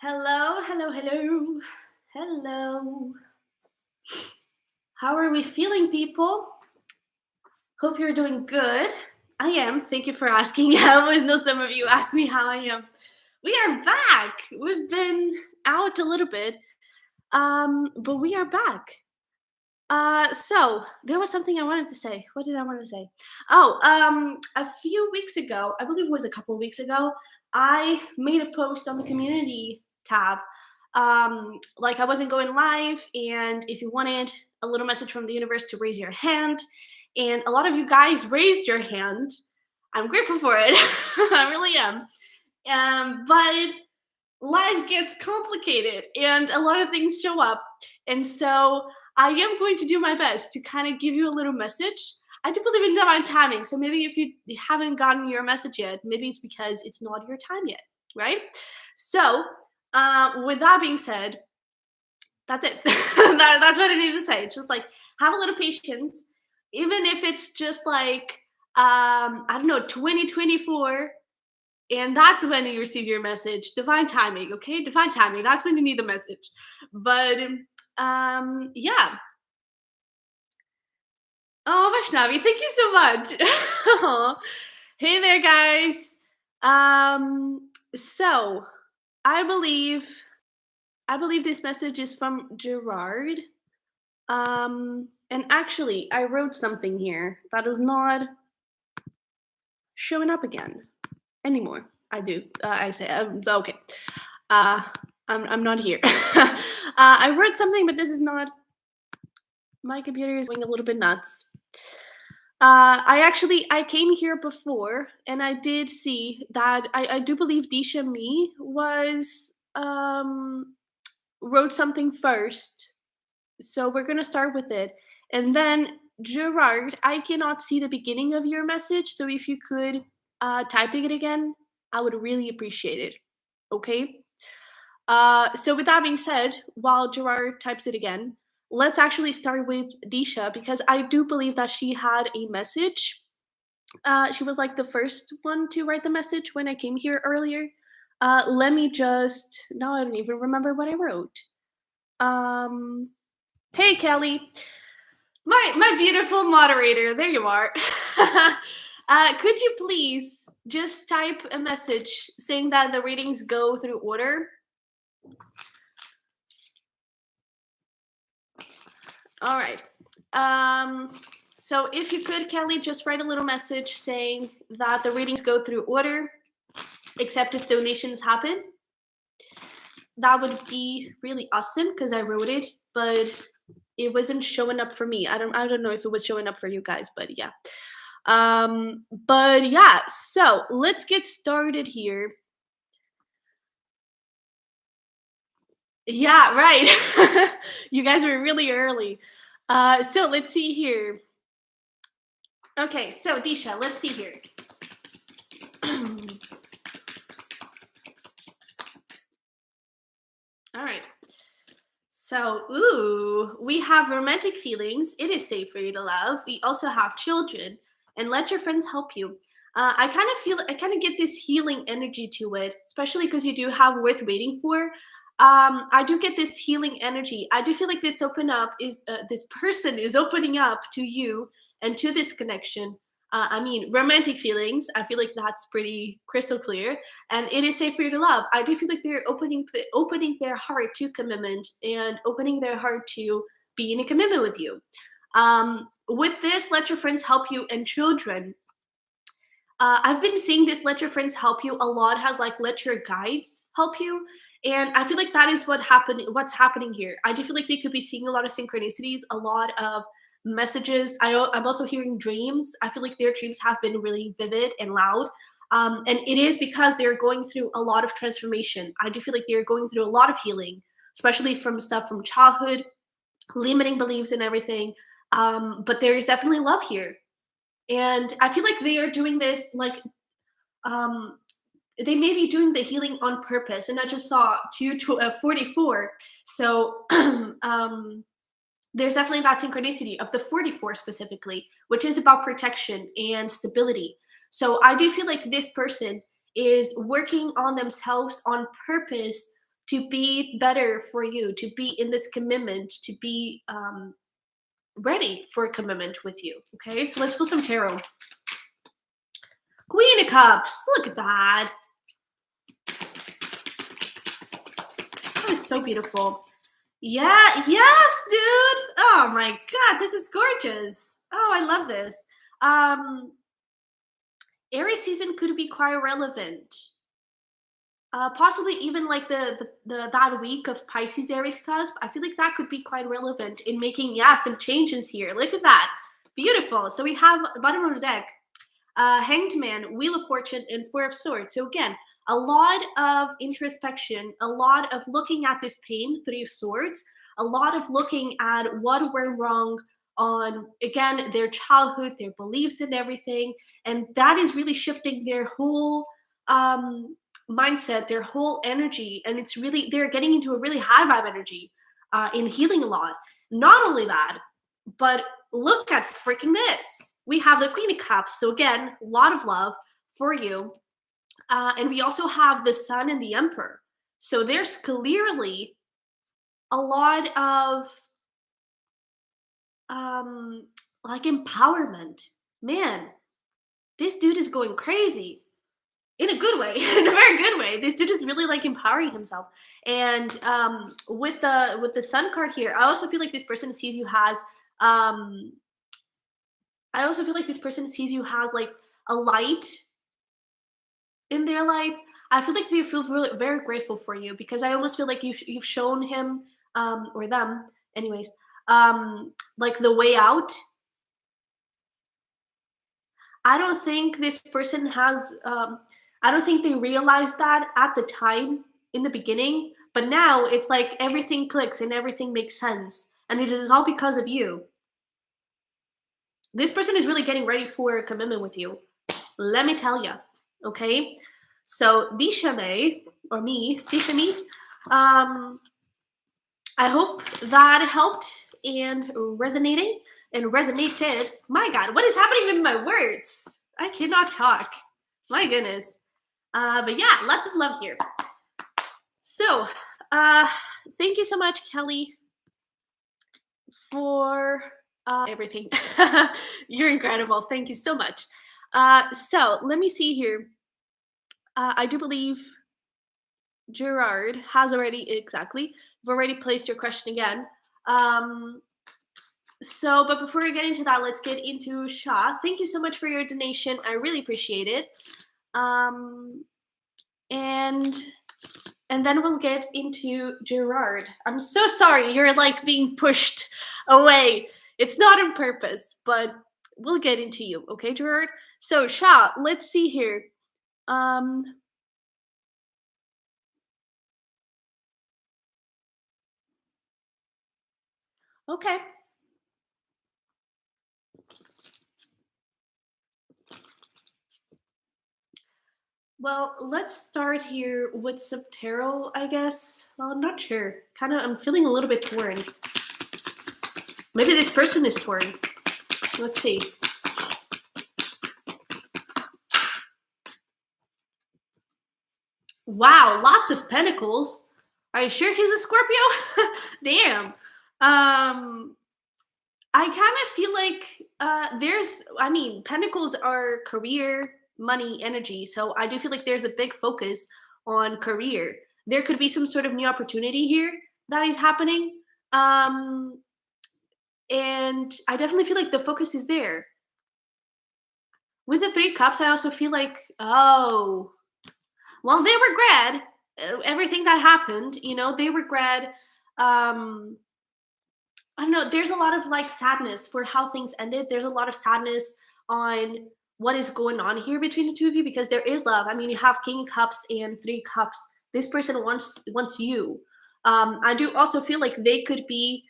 Hello, hello, hello, hello. How are we feeling, people? Hope you're doing good. I am. Thank you for asking. I always know some of you ask me how I am. We are back. We've been out a little bit, but we are back. So there was something I wanted to say. What did I want to say? Oh, a few weeks ago, I believe it was a couple of weeks ago, I made a post on the community tab. Like I wasn't going live, and if you wanted a little message from the universe to raise your hand, and a lot of you guys raised your hand. I'm grateful for it. I really am. But life gets complicated and a lot of things show up. And so I am going to do my best to kind of give you a little message. I do believe in divine timing. So maybe if you haven't gotten your message yet, maybe it's because it's not your time yet, right? So, with that being said, that's it. That's what I need to say. It's just like have a little patience, even if it's just like, I don't know, 2024, and that's when you receive your message. Divine timing, okay? Divine timing. That's when you need the message. But yeah. Oh, Vaishnavi, thank you so much. Aw. Hey there, guys. So I believe this message is from Gerard. And actually, I wrote something here that is not showing up again anymore. I do. I say okay. Uh, I'm not here. I wrote something, but this is not. My computer is going a little bit nuts. I came here before, and I did see that I do believe Disha Me was wrote something first, so we're gonna start with it, and then Gerard, I cannot see the beginning of your message, so if you could typing it again, I would really appreciate it. Okay. So with that being said, while Gerard types it again, let's actually start with Disha because I do believe that she had a message. She was like the first one to write the message when I came here earlier. Let me just now I don't even remember what I wrote. Hey Kelly, my beautiful moderator. There you are. Could you please just type a message saying that the readings go through order? All right. So if you could, Kelly, just write a little message saying that the readings go through order, except if donations happen. That would be really awesome because I wrote it, but it wasn't showing up for me. I don't know if it was showing up for you guys, but yeah. But yeah, so let's get started here. Yeah, right. You guys were really early. So let's see here. Okay, so Disha, let's see here. All right. So, we have romantic feelings. It is safe for you to love. We also have children, and let your friends help you. I kind of get this healing energy to it, especially because you do have worth waiting for. I do get this healing energy. I do feel like this person is opening up to you and to this connection. I mean, romantic feelings. I feel like that's pretty crystal clear, and it is safe for you to love. I do feel like they're opening their heart to commitment and opening their heart to be in a commitment with you. With this, let your friends help you and children. I've been seeing this let your friends help you a lot has like let your guides help you. And I feel like that is what's happening here. I do feel like they could be seeing a lot of synchronicities, a lot of messages. I'm also hearing dreams. I feel like their dreams have been really vivid and loud. And it is because they're going through a lot of transformation. I do feel like they're going through a lot of healing, especially from stuff from childhood, limiting beliefs and everything. But there is definitely love here, and I feel like they are doing this like um they may be doing the healing on purpose. And I just saw 44, so there's definitely that synchronicity of the 44 specifically, which is about protection and stability. So I do feel like this person is working on themselves on purpose to be better for you, to be in this commitment, to be ready for a commitment with you. Okay, so let's pull some tarot. Queen of Cups. Look at that. That is so beautiful. Yeah, yes, dude. Oh my god, this is gorgeous. Oh, I love this. Um, Aries season could be quite relevant. Possibly even like the that week of Pisces Aries cusp. I feel like that could be quite relevant in making some changes here. Look at that, beautiful. So we have bottom of the deck, Hanged Man, Wheel of Fortune, and Four of Swords. So again, a lot of introspection, a lot of looking at this pain, Three of Swords, a lot of looking at what went wrong on, again, their childhood, their beliefs and everything. And that is really shifting their whole mindset, their whole energy. And it's really, they're getting into a really high vibe energy in healing a lot. Not only that, but look at freaking this. We have the Queen of Cups. So again, a lot of love for you. And we also have the Sun and the Emperor. So there's clearly a lot of like empowerment. Man, this dude is going crazy in a good way, in a very good way. This dude is really like empowering himself. And with the Sun card here, I also feel like this person sees you as I also feel like this person sees you as like a light in their life. I feel like they feel really very grateful for you, because I almost feel like you've shown him or them, anyways, like the way out. I don't think this person has. I don't think they realized that at the time in the beginning, but now it's like everything clicks and everything makes sense, and it is all because of you. This person is really getting ready for a commitment with you. Let me tell you, okay? So Dishame, or me, Dishame, I hope that helped and resonated. My God, what is happening with my words? I cannot talk. My goodness. But yeah, lots of love here. So, thank you so much, Kelly, for everything. You're incredible. Thank you so much. So let me see here. I do believe Gerard has already, exactly, you've already placed your question again. So, but before we get into that, let's get into Shah. Thank you so much for your donation. I really appreciate it. And then we'll get into Gerard. I'm so sorry, you're like being pushed away. It's not on purpose, but we'll get into you, okay, Gerard? So, Shah, let's see here. Okay. Well, let's start here with some tarot, I guess. Well, I'm not sure. I'm feeling a little bit torn. Maybe this person is torn. Let's see. Wow, lots of pentacles. Are you sure he's a Scorpio? Damn. I kind of feel like pentacles are career, money, energy. So I do feel like there's a big focus on career. There could be some sort of new opportunity here that is happening. And I definitely feel like the focus is there. With the Three Cups, I also feel like, oh, well, they regret everything that happened. They regret. I don't know. There's a lot of like sadness for how things ended. There's a lot of sadness on what is going on here between the two of you, because there is love. I mean, you have King of Cups and Three Cups. This person wants you. I do also feel like they could be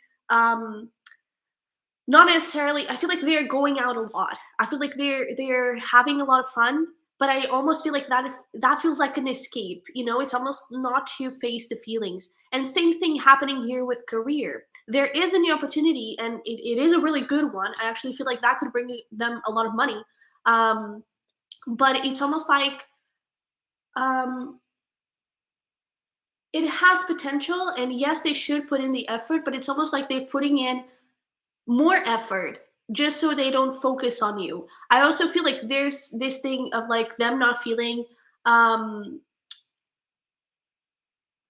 not necessarily. I feel like they're going out a lot. I feel like they're having a lot of fun, but I almost feel like that feels like an escape. It's almost not to face the feelings. And same thing happening here with career. There is a new opportunity, and it is a really good one. I actually feel like that could bring them a lot of money. But it's almost like it has potential, and yes, they should put in the effort, but it's almost like they're putting in more effort just so they don't focus on you. I also feel like there's this thing of like them not feeling um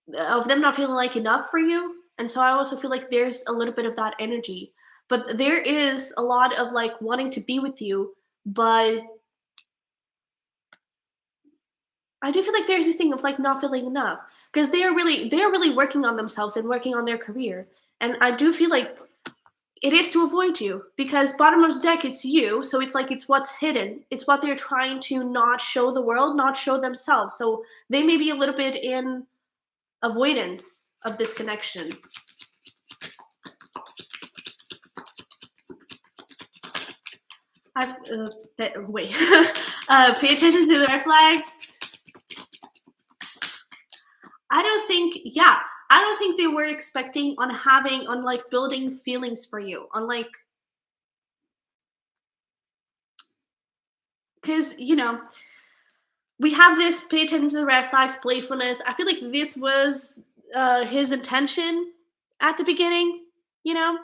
like enough for you. And so I also feel like there's a little bit of that energy. But there is a lot of like wanting to be with you, but I do feel like there's this thing of like not feeling enough because they're really working on themselves and working on their career. And I do feel like it is to avoid you because bottom of the deck it's you, so it's like it's what's hidden. It's what they're trying to not show the world, not show themselves. So they may be a little bit in avoidance of this connection. I've wait. Pay attention to the red flags. I don't think they were expecting on like building feelings for you, on like, because we have this pay attention to the red flags, playfulness. I feel like this was his intention at the beginning. You know,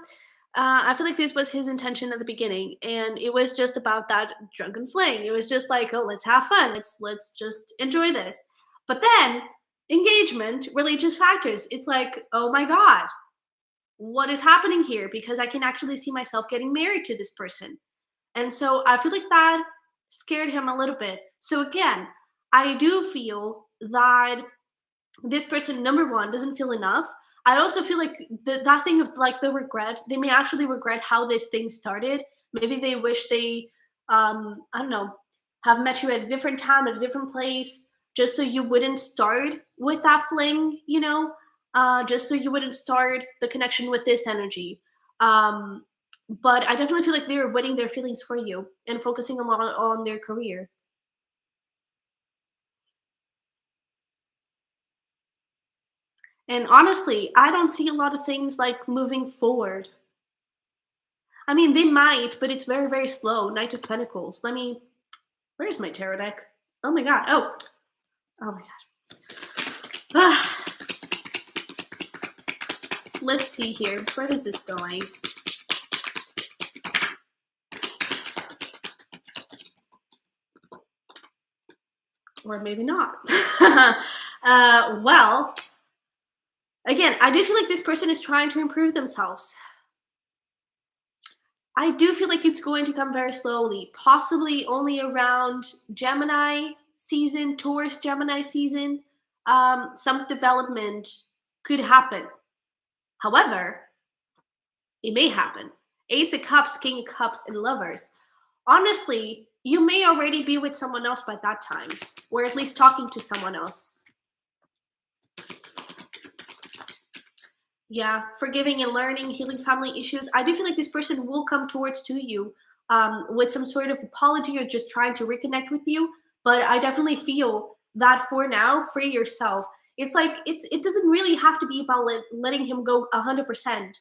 I feel like this was his intention at the beginning, and it was just about that drunken fling. It was just like, oh, let's have fun. Let's just enjoy this. But then engagement, religious factors. It's like, oh my god, what is happening here? Because I can actually see myself getting married to this person. And so I feel like that scared him a little bit. So again, I do feel that this person, number one, doesn't feel enough. I also feel like that thing of like the regret, they may actually regret how this thing started. Maybe they wish they, I don't know, have met you at a different time, at a different place, just so you wouldn't start with that fling, just so you wouldn't start the connection with this energy. Um, but I definitely feel like they're avoiding their feelings for you and focusing a lot on their career. And honestly, I don't see a lot of things like moving forward. I mean, they might, but it's very, very slow. Knight of Pentacles. Where's my tarot deck? Oh my god. Oh my god. Ah, let's see here. Where is this going? Or maybe not. Well, again, I do feel like this person is trying to improve themselves. I do feel like it's going to come very slowly, possibly only around Gemini season, Taurus Gemini season. Some development could happen. However, it may happen. Ace of Cups, King of Cups, and Lovers. Honestly, you may already be with someone else by that time, or at least talking to someone else. Yeah, forgiving and learning, healing family issues. I do feel like this person will come towards to you with some sort of apology or just trying to reconnect with you. But I definitely feel that for now, free yourself. It's like it doesn't really have to be about letting him go 100%.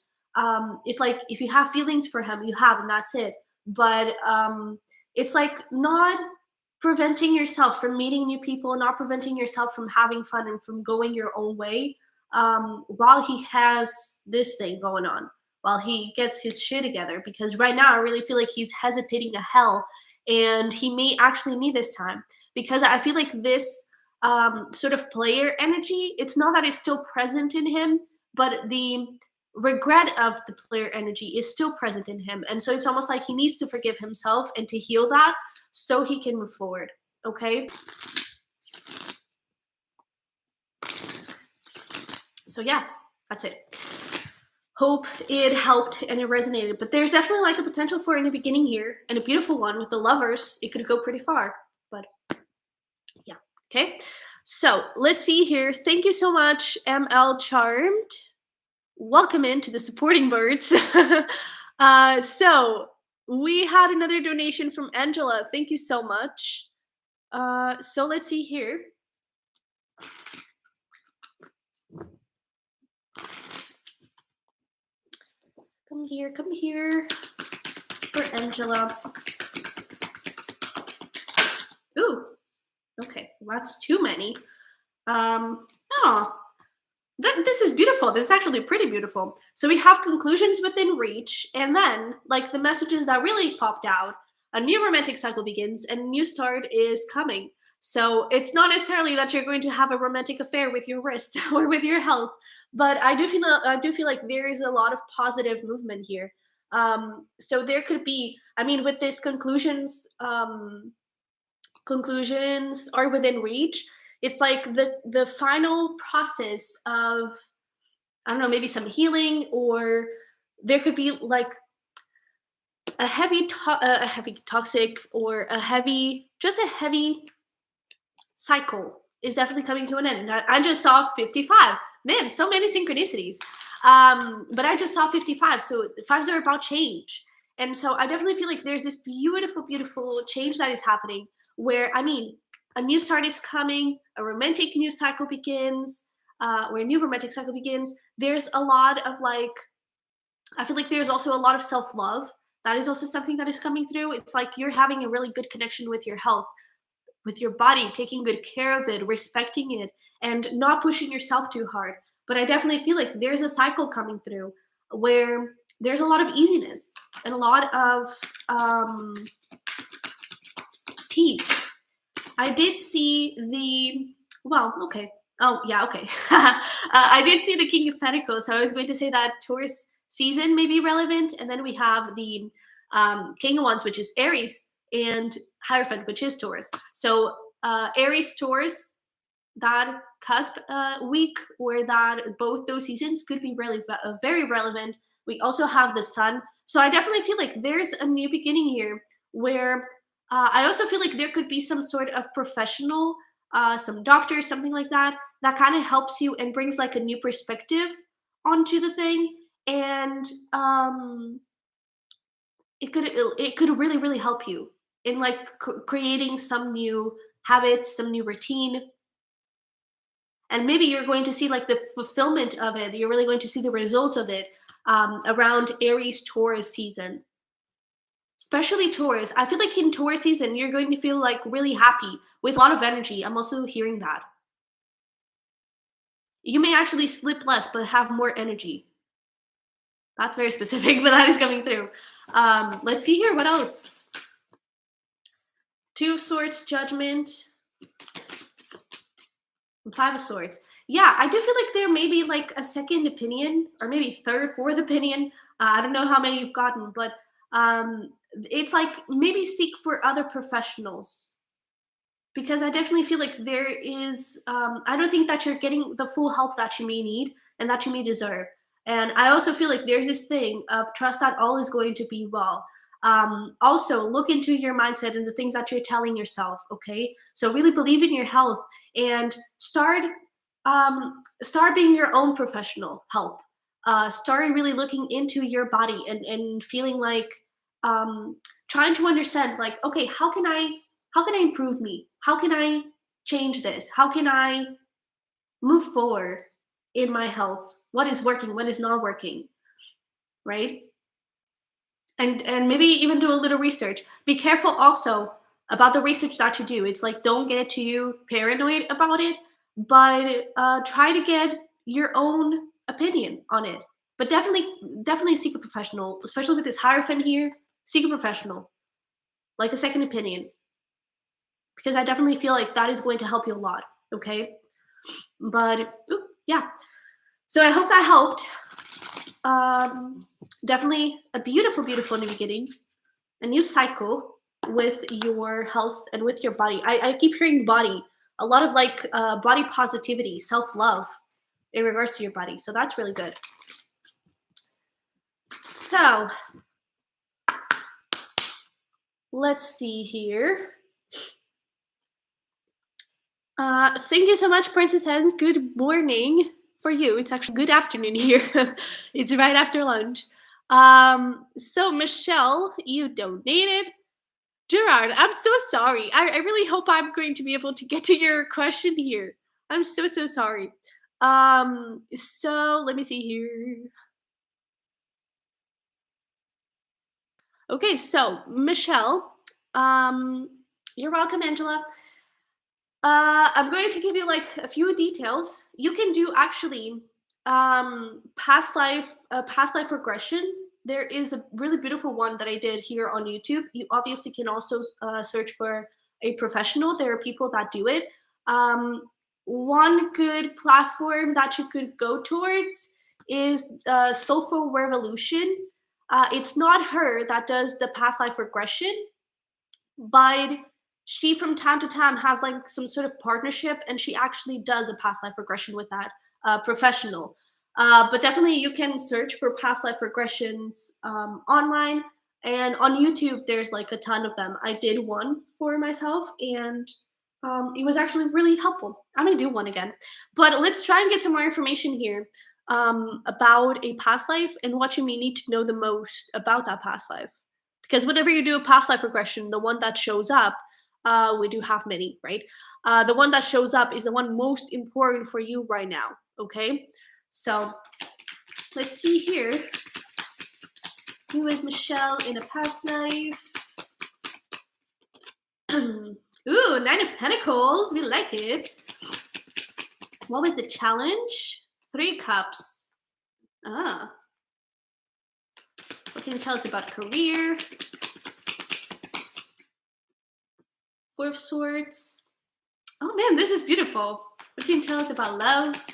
If you have feelings for him, you have, and that's it. But it's like not preventing yourself from meeting new people, not preventing yourself from having fun and from going your own way while he has this thing going on, while he gets his shit together. Because right now, I really feel like he's hesitating a hell, and he may actually need this time. Because I feel like this sort of player energy, it's not that it's still present in him, but the regret of the player energy is still present in him. And so it's almost like he needs to forgive himself and to heal that so he can move forward. Okay. So yeah, that's it. Hope it helped and it resonated. But there's definitely like a potential for in the beginning here, and a beautiful one with the Lovers. It could go pretty far. But yeah, okay. So let's see here. Thank you so much, ML Charmed. Welcome into the supporting birds. So we had another donation from Angela. Thank you so much. So let's see here. Come here for Angela. Ooh, okay, well, that's too many. Oh, This is beautiful. This is actually pretty beautiful. So we have conclusions within reach, and then like the messages that really popped out, a new romantic cycle begins and a new start is coming. So it's not necessarily that you're going to have a romantic affair with your wrist or with your health, but I do feel like there is a lot of positive movement here. So there could be, I mean, with this conclusions are within reach. It's like the final process of, I don't know, maybe some healing, or there could be like a heavy toxic, or a heavy cycle is definitely coming to an end. I just saw 55. Man, so many synchronicities. But I just saw 55. So fives are about change. And so I definitely feel like there's this beautiful, beautiful change that is happening where, I mean, a new start is coming, a romantic new cycle begins, where a new romantic cycle begins. There's a lot of like, I feel like there's also a lot of self love. That is also something that is coming through. It's like you're having a really good connection with your health, with your body, taking good care of it, respecting it, and not pushing yourself too hard. But I definitely feel like there's a cycle coming through where there's a lot of easiness and a lot of peace. I did see well, okay. Oh, yeah, okay. I did see the King of Pentacles, so I was going to say that Taurus season may be relevant. And then we have the King of Wands, which is Aries, and Hierophant, which is Taurus. So Aries, Taurus, that cusp week, or that both those seasons could be really very relevant. We also have the Sun. So I definitely feel like there's a new beginning here where I also feel like there could be some sort of professional, some doctor, something like that, that kind of helps you and brings like a new perspective onto the thing. And it could really, really help you in like creating some new habits, some new routine. And maybe you're going to see like the fulfillment of it. You're really going to see the results of it around Aries Taurus season, especially Taurus. I feel like in Taurus season, you're going to feel like really happy with a lot of energy. I'm also hearing that. You may actually sleep less, but have more energy. That's very specific, but that is coming through. Let's see here. What else? Two of Swords, Judgment, and Five of Swords. Yeah, I do feel like there may be like a second opinion, or maybe third, fourth opinion. I don't know how many you've gotten, but it's like maybe seek for other professionals, because I definitely feel like there is. I don't think that you're getting the full help that you may need and that you may deserve. And I also feel like there's this thing of trust that all is going to be well. Also, look into your mindset and the things that you're telling yourself. Okay, so really believe in your health and start being your own professional help. Start really looking into your body and feeling like um, trying to understand, like, okay, how can I improve me? How can I change this? How can I move forward in my health? What is working? What is not working? Right? And maybe even do a little research. Be careful also about the research that you do. It's like, don't get too paranoid about it, but try to get your own opinion on it. But definitely seek a professional, especially with this Hierophant here. Seek a professional, like a second opinion, because I definitely feel like that is going to help you a lot. Okay, but yeah. So I hope that helped. Um, Definitely a beautiful, beautiful new beginning, a new cycle with your health and with your body. I keep hearing body, a lot of like body positivity, self love in regards to your body. So that's really good. So let's see here. Thank you so much, Princess Hens. Good morning for you. It's actually good afternoon here. It's right after lunch. So Michelle, you donated. Gerard, I'm so sorry. I really hope I'm going to be able to get to your question here. I'm so sorry. So let me see here. Okay, so Michelle, you're welcome, Angela. I'm going to give you like a few details. You can do actually past life regression. There is a really beautiful one that I did here on YouTube. You obviously can also search for a professional. There are people that do it. Um, One good platform that you could go towards is Soulful Revolution. It's not her that does the past life regression, but she from time to time has like some sort of partnership, and she actually does a past life regression with that professional. But definitely you can search for past life regressions online, and on YouTube there's like a ton of them. I did one for myself, and it was actually really helpful. I'm gonna do one again, but let's try and get some more information here about a past life and what you may need to know the most about that past life. Because whenever you do a past life regression, the one that shows up, we do have many, right? The one that shows up is the one most important for you right now, okay? So let's see here. Who is Michelle in a past life? Ooh, Nine of Pentacles. We like it. What was the challenge? Three Cups. Ah. What can you tell us about career? Four of Swords. Oh man, this is beautiful. What can you tell us about love?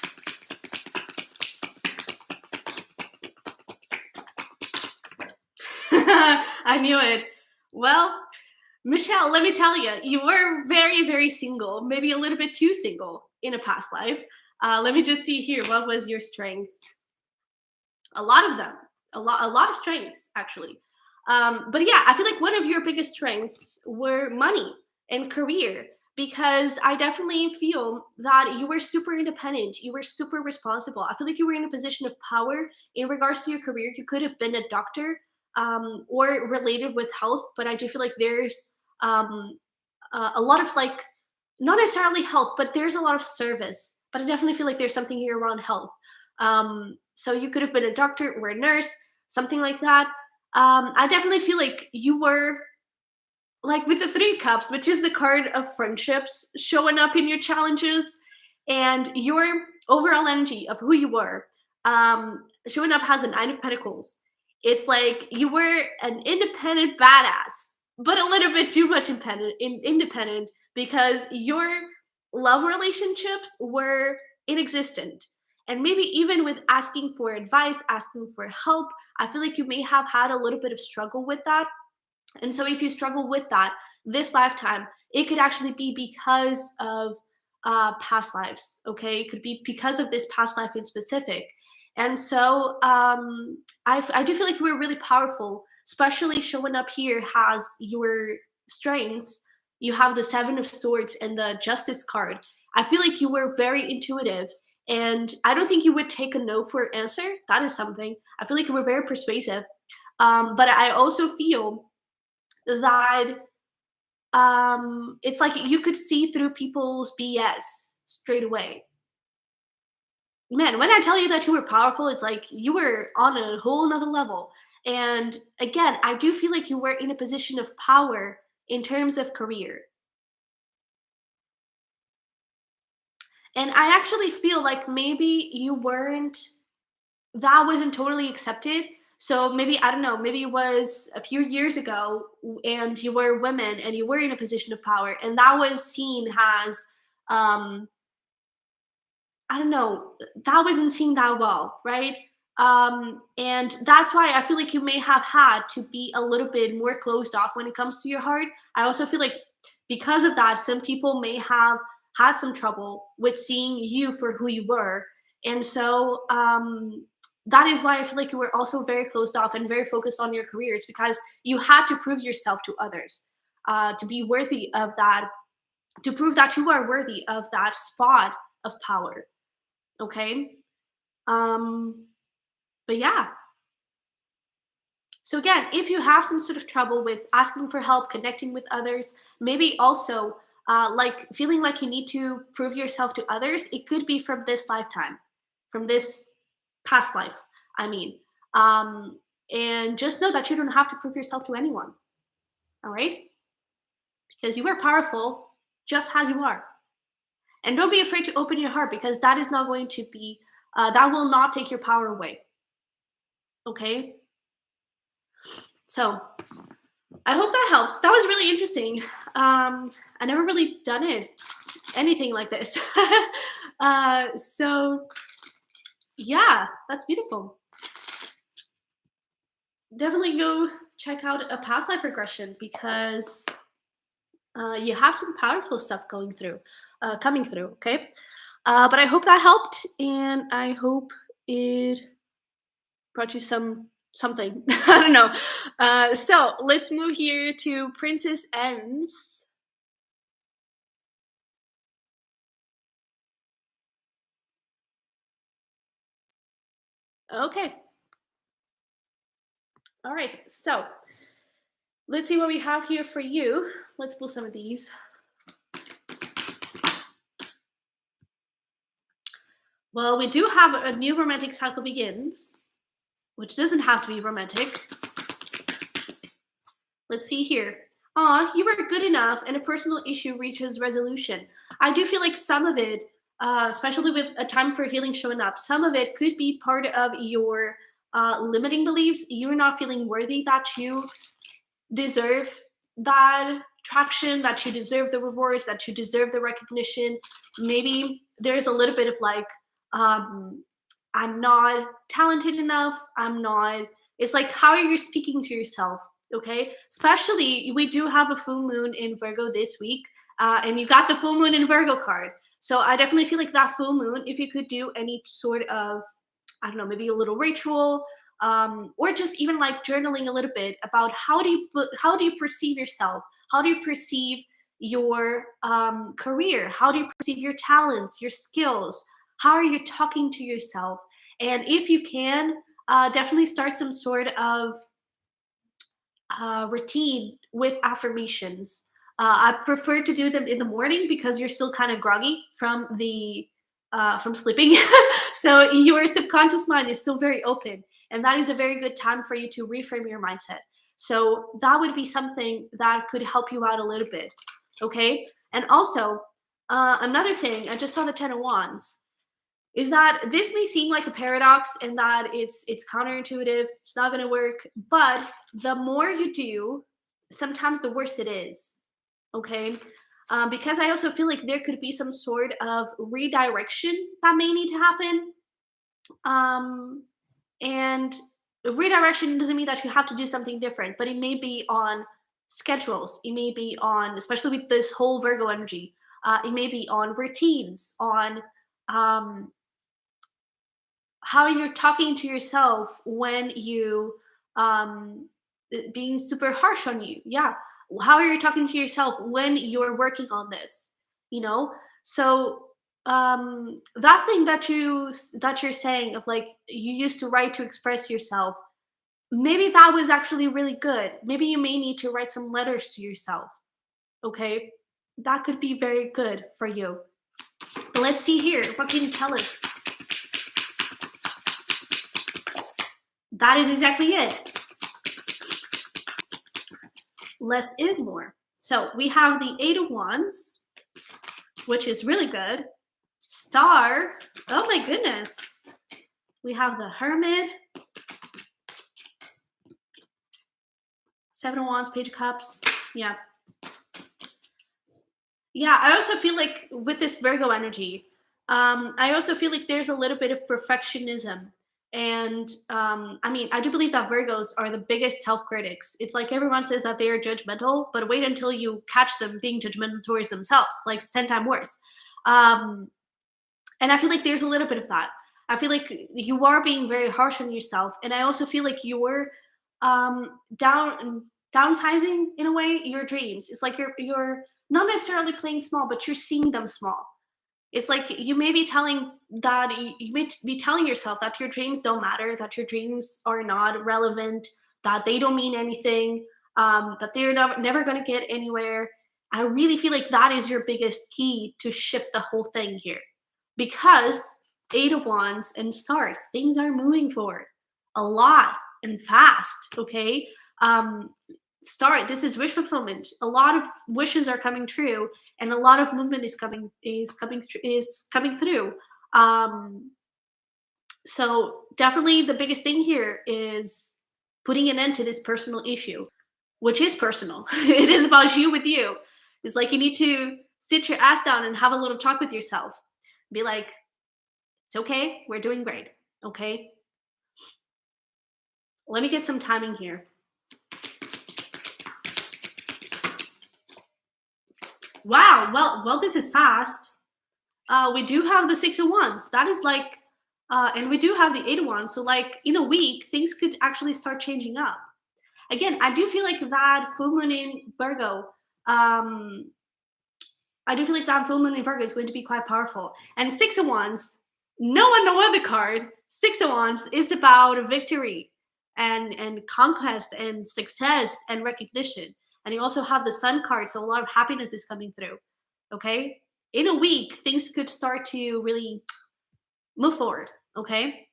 I knew it. Well, Michelle, let me tell you, you were very, very single, maybe a little bit too single in a past life. Let me just see here. What was your strength? A lot of them. A lot of strengths, actually. But yeah, I feel like one of your biggest strengths were money and career, because I definitely feel that you were super independent. You were super responsible. I feel like you were in a position of power in regards to your career. You could have been a doctor or related with health, but I do feel like there's a lot of like, not necessarily health, but there's a lot of service. But I definitely feel like there's something here around health. So you could have been a doctor or a nurse, something like that. I definitely feel like you were like with the Three Cups, which is the card of friendships, showing up in your challenges, and your overall energy of who you were. Showing up has a Nine of Pentacles. It's like you were an independent badass, but a little bit too much independent, because your love relationships were inexistent. And maybe even with asking for advice, asking for help, I feel like you may have had a little bit of struggle with that. And so, if you struggle with that this lifetime, it could actually be because of past lives. Okay, it could be because of this past life in specific. And so, I do feel like you were really powerful, especially showing up here has your strengths. You have the Seven of Swords and the Justice card. I feel like you were very intuitive, and I don't think you would take a no for an answer. That is something. I feel like you were very persuasive. But I also feel that it's like you could see through people's BS straight away. Man, when I tell you that you were powerful, it's like you were on a whole nother level. And again, I do feel like you were in a position of power in terms of career. And I actually feel like maybe you weren't, that wasn't totally accepted. So maybe, I don't know, maybe it was a few years ago and you were women and you were in a position of power, and that was seen as, um, I don't know, that wasn't seen that well, right? And that's why I feel like you may have had to be a little bit more closed off when it comes to your heart. I also feel like because of that, some people may have had some trouble with seeing you for who you were. And so that is why I feel like you were also very closed off and very focused on your career. It's because you had to prove yourself to others, to be worthy of that, to prove that you are worthy of that spot of power. Okay. Um, but yeah. So again, if you have some sort of trouble with asking for help, connecting with others, maybe also like feeling like you need to prove yourself to others, it could be from this lifetime, from this past life. I mean, um, and just know that you don't have to prove yourself to anyone. All right, because you are powerful just as you are. And don't be afraid to open your heart, because that is not going to be, that will not take your power away. Okay? So I hope that helped. That was really interesting. I never really done anything like this. So yeah, that's beautiful. Definitely go check out a past life regression, because you have some powerful stuff coming through. Okay, but I hope that helped, and I hope it brought you something. I don't know. So let's move here to Princess Ends. Okay. All right. So let's see what we have here for you. Let's pull some of these. Well, we do have a new romantic cycle begins, which doesn't have to be romantic. Let's see here. You were good enough, and a personal issue reaches resolution. I do feel like some of it, especially with a time for healing showing up, some of it could be part of your limiting beliefs. You're not feeling worthy, that you deserve that traction, that you deserve the rewards, that you deserve the recognition. Maybe there's a little bit of like, I'm not talented enough. I'm not. It's like, how are you speaking to yourself? Okay. Especially, we do have a full moon in Virgo this week, and you got the full moon in Virgo card. So I definitely feel like that full moon, if you could do any sort of, I don't know, maybe a little ritual, or just even like journaling a little bit about how do you perceive yourself? How do you perceive your career? How do you perceive your talents, your skills? How are you talking to yourself? And if you can, definitely start some sort of routine with affirmations. I prefer to do them in the morning, because you're still kind of groggy from sleeping, so your subconscious mind is still very open, and that is a very good time for you to reframe your mindset. So that would be something that could help you out a little bit. Okay, and also another thing, I just saw the Ten of Wands, is that this may seem like a paradox, and that it's counterintuitive, it's not going to work, but the more you do, sometimes the worse it is. Okay, because I also feel like there could be some sort of redirection that may need to happen, and redirection doesn't mean that you have to do something different, but it may be on schedules, it may be on, especially with this whole Virgo energy, it may be on routines, on how you're talking to yourself when you being super harsh on you. Yeah, how are you talking to yourself when you're working on this, you know? So that thing that you're saying of like, you used to write to express yourself, maybe that was actually really good. Maybe you may need to write some letters to yourself. Okay, that could be very good for you. Let's see here, what can you tell us? That is exactly it. Less is more. So we have the Eight of Wands, which is really good. Star. Oh my goodness. We have the Hermit. Seven of Wands, Page of Cups. Yeah. Yeah, I also feel like with this Virgo energy, I also feel like there's a little bit of perfectionism. And I mean, I do believe that Virgos are the biggest self critics. It's like everyone says that they are judgmental, but wait until you catch them being judgmental towards themselves. Like, it's 10 times worse. Um, and I feel like there's a little bit of that. I feel like you are being very harsh on yourself. And I also feel like you're downsizing in a way your dreams. It's like you're not necessarily playing small, but you're seeing them small. It's like you may be you may be telling yourself that your dreams don't matter, that your dreams are not relevant, that they don't mean anything, that they're never going to get anywhere. I really feel like that is your biggest key to shift the whole thing here, because Eight of Wands and Start, things are moving forward a lot and fast. Okay, um, start. This is wish fulfillment. A lot of wishes are coming true, and a lot of movement is coming through. Um, so definitely the biggest thing here is putting an end to this personal issue, which is personal. It is about you with you. It's like you need to sit your ass down and have a little talk with yourself. Be like, it's okay. We're doing great. Okay. Let me get some timing here. Wow. Well, this is fast. We do have the 6 of Wands. That is like, and we do have the 8 of Wands. So like in a week, things could actually start changing up. Again, I do feel like that full moon in Virgo. I do feel like that full moon in Virgo is going to be quite powerful. And 6 of Wands, no other card. 6 of Wands, it's about victory and conquest and success and recognition. And you also have the Sun card, so a lot of happiness is coming through. Okay, in a week, things could start to really move forward. Okay,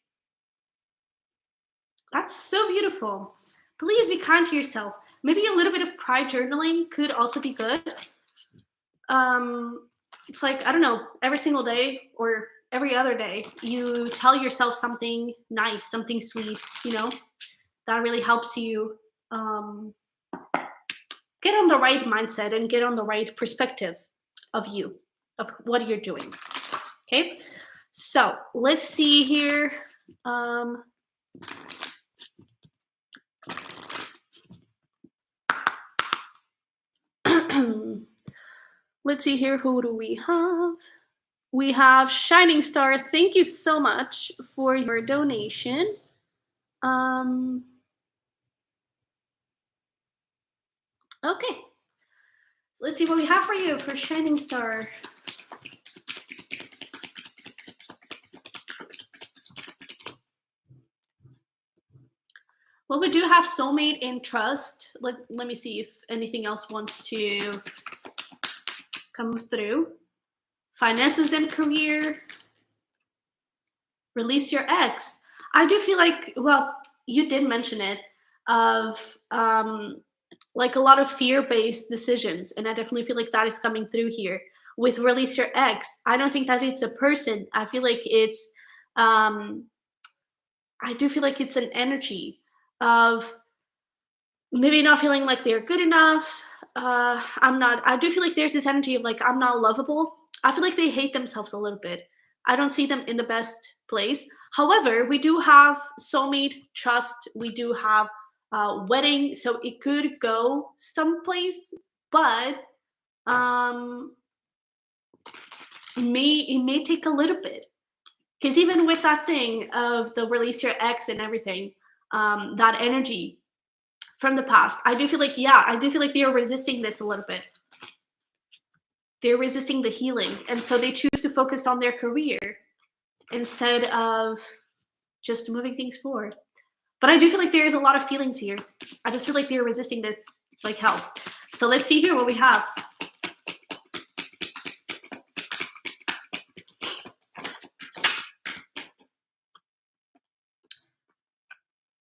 that's so beautiful. Please be kind to yourself. Maybe a little bit of pride journaling could also be good. It's like, I don't know, every single day or every other day, you tell yourself something nice, something sweet, that really helps you get on the right mindset and get on the right perspective of you, of what you're doing. Okay, so let's see here. Let's see here. Who do we have? We have Shining Star. Thank you so much for your donation. Okay. So let's see what we have for you for Shining Star. Well, we do have soulmate and trust. Let me see if anything else wants to come through. Finances and career. Release your ex. I do feel like, well, you did mention it, of like a lot of fear-based decisions, and I definitely feel like that is coming through here with release your ex. I don't think that it's a person. I feel like it's I do feel like it's an energy of maybe not feeling like they're good enough. I do feel like there's this energy of like, I'm not lovable. I feel like they hate themselves a little bit. I don't see them in the best place. However, we do have soulmate, trust. We do have wedding, so it could go someplace, but it may take a little bit, because even with that thing of the release your ex and everything, that energy from the past, I do feel like they are resisting this a little bit. They're resisting the healing, and so they choose to focus on their career instead of just moving things forward. But I do feel like there is a lot of feelings here. I just feel like they're resisting this like hell. So let's see here what we have.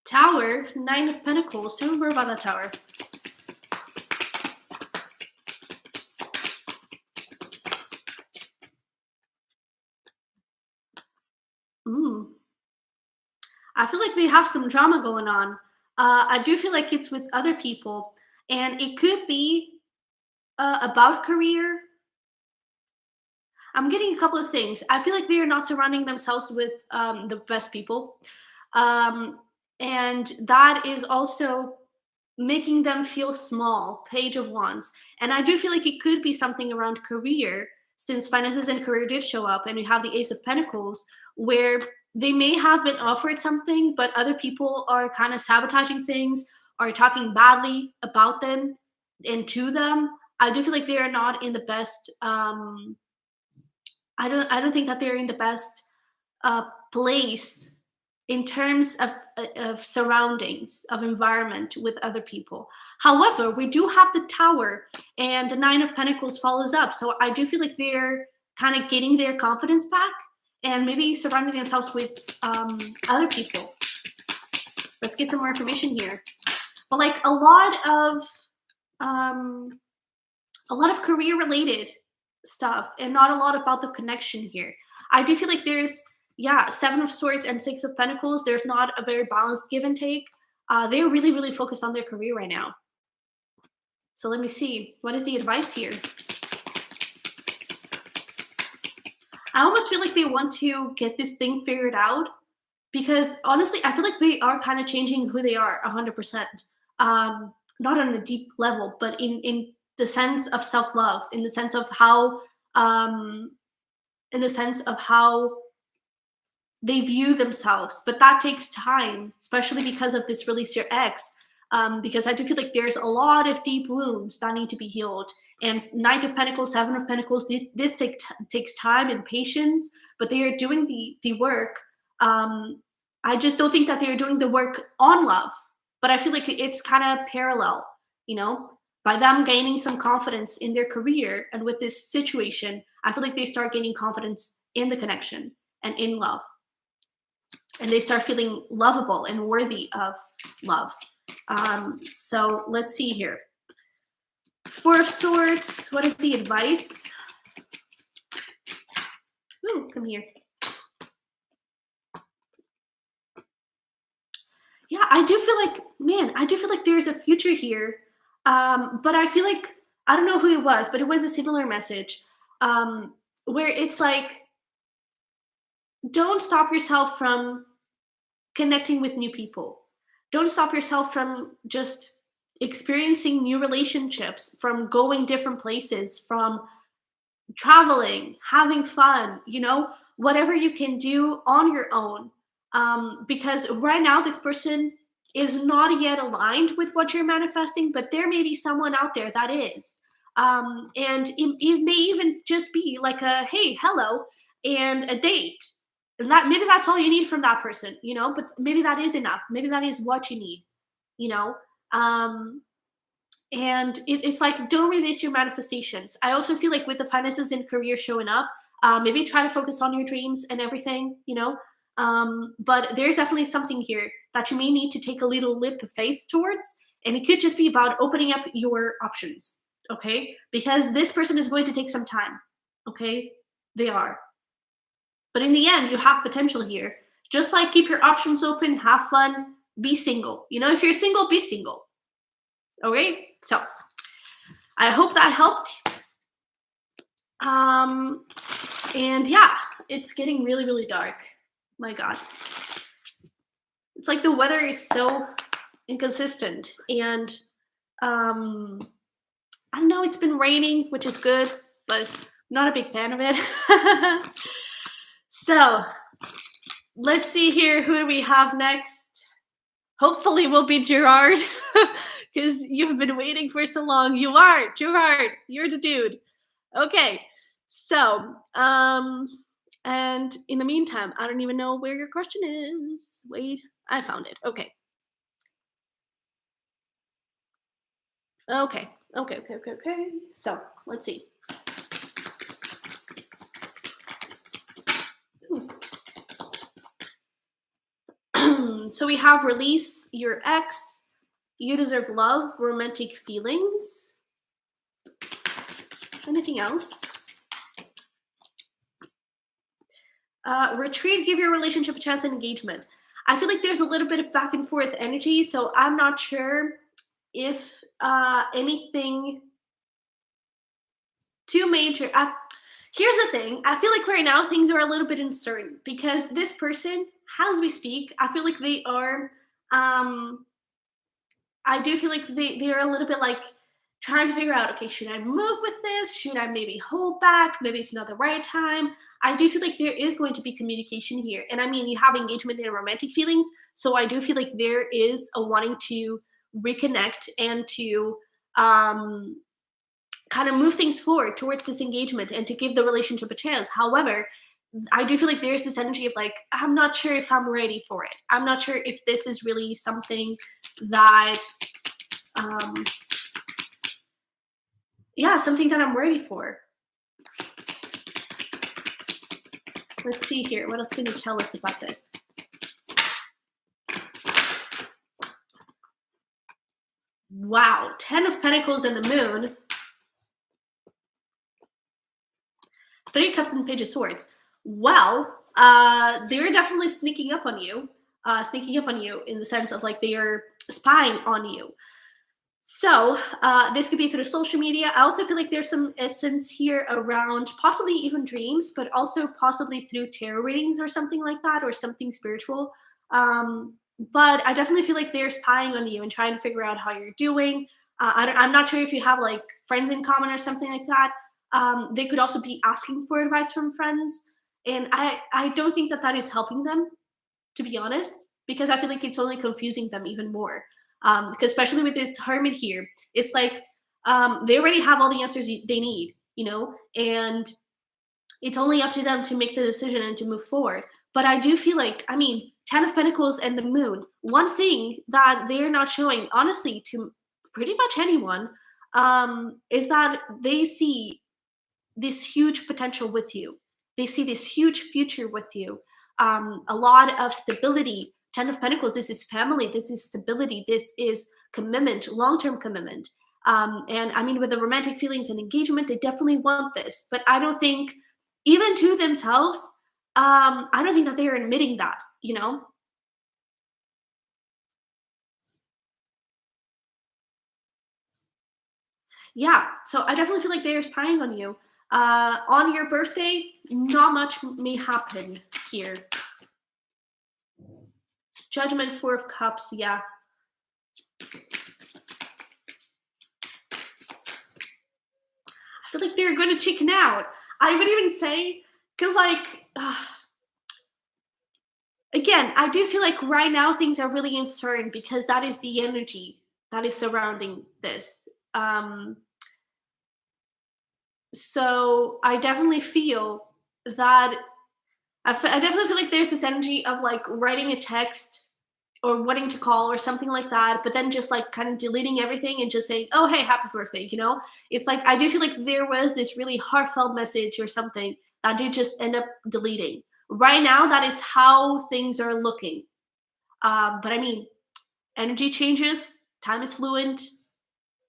Tower, 9 of Pentacles. Tell me more about that Tower. I feel like they have some drama going on. I do feel like it's with other people, and it could be about career. I'm getting a couple of things. I feel like they are not surrounding themselves with the best people. And that is also making them feel small. Page of Wands. And I do feel like it could be something around career, since finances and career did show up, and we have the Ace of Pentacles, where they may have been offered something, but other people are kind of sabotaging things, are talking badly about them and to them. I do feel like they are not in the best. I don't think that they're in the best place in terms of surroundings, of environment with other people. However, we do have the Tower, and the 9 of Pentacles follows up. So I do feel like they're kind of getting their confidence back and maybe surrounding themselves with other people. Let's get some more information here. but like a lot of career related stuff and not a lot about the connection here. I do feel like there's, yeah, Seven of Swords and Six of Pentacles. There's not a very balanced give and take. They're really, really focused on their career right now. So let me see. What is the advice here? I almost feel like they want to get this thing figured out because honestly, I feel like they are kind of changing who they are 100%. Not on a deep level, but in the sense of self-love, in the sense of how um, in the sense of how they view themselves. But that takes time, especially because of this release your ex. Because I do feel like there's a lot of deep wounds that need to be healed. And Knight of Pentacles, Seven of Pentacles, this takes time and patience, but they are doing the work. I just don't think that they are doing the work on love, but I feel like it's kind of parallel, you know, by them gaining some confidence in their career and with this situation, I feel like they start gaining confidence in the connection and in love. And they start feeling lovable and worthy of love. So let's see here. Four of Swords, what is the advice? Ooh, come here. Yeah, I do feel like, man, I do feel like there's a future here. But I feel like, I don't know who it was, but it was a similar message where it's like, don't stop yourself from connecting with new people. Don't stop yourself from just experiencing new relationships, from going different places, from traveling, having fun, you know, whatever you can do on your own. Because right now, this person is not yet aligned with what you're manifesting, but there may be someone out there that is. And it may even just be like a hey, hello, and a date. And that maybe that's all you need from that person, you know, but maybe that is enough. Maybe that is what you need, you know. Um, and it's like don't resist your manifestations. I also feel like with the finances and career showing up, maybe try to focus on your dreams and everything, you know. But there's definitely something here that you may need to take a little leap of faith towards, and it could just be about opening up your options, okay, because this person is going to take some time, okay, they are, but in the end you have potential here. Just like keep your options open, have fun, be single, you know, if you're single, be single. Okay, so I hope that helped. And yeah, it's getting really, really dark. My God. It's like the weather is so inconsistent. And I don't know, it's been raining, which is good, but I'm not a big fan of it. So let's see here. Who do we have next? Hopefully we'll be Gerard. Because you've been waiting for so long. You are, Gerard. You're the dude. Okay. So, and in the meantime, I don't even know where your question is. Wait, I found it. Okay. Okay. So, let's see. So we have release your ex. You deserve love, romantic feelings. Anything else? Retreat, give your relationship a chance and engagement. I feel like there's a little bit of back and forth energy, so I'm not sure if anything too major. Here's the thing. I feel like right now things are a little bit uncertain because this person, as we speak, I feel like they are I do feel like they're a little bit like trying to figure out, okay, should I move with this? Should I maybe hold back? Maybe it's not the right time. I do feel like there is going to be communication here. And I mean, you have engagement and romantic feelings. So I do feel like there is a wanting to reconnect and to kind of move things forward towards this engagement and to give the relationship a chance. However, I do feel like there's this energy of like, I'm not sure if I'm ready for it. I'm not sure if this is really something that, yeah, something that I'm ready for. Let's see here. What else can you tell us about this? Wow, 10 of Pentacles and the Moon. 3 Cups and Page of Swords. Well, they're definitely sneaking up on you. In the sense of like they are spying on you. So this could be through social media. I also feel like there's some essence here around possibly even dreams, but also possibly through tarot readings or something like that, or something spiritual. But I definitely feel like they're spying on you and trying to figure out how you're doing. I'm not sure if you have like friends in common or something like that. They could also be asking for advice from friends. And I don't think that that is helping them, to be honest, because I feel like it's only confusing them even more. Because especially with this Hermit here, it's like they already have all the answers they need, and it's only up to them to make the decision and to move forward. But I do feel like, 10 of Pentacles and the Moon, one thing that they're not showing, honestly, to pretty much anyone, is that they see this huge potential with you. They see this huge future with you. A lot of stability. 10 of Pentacles, this is family, this is stability, this is commitment, long-term commitment. And with the romantic feelings and engagement, they definitely want this. But I don't think, even to themselves, I don't think that they are admitting that. Yeah, so I definitely feel like they're spying on you. On your birthday, not much may happen here. Judgment, 4 of Cups, yeah. I feel like they're going to chicken out. I would even say, because again, I do feel like right now things are really uncertain because that is the energy that is surrounding this. So I definitely feel that I definitely feel like there's this energy of like writing a text or wanting to call or something like that, but then just like kind of deleting everything and just saying, "Oh, hey, happy birthday." It's like I do feel like there was this really heartfelt message or something that did just end up deleting. Right now, that is how things are looking. But energy changes, time is fluent.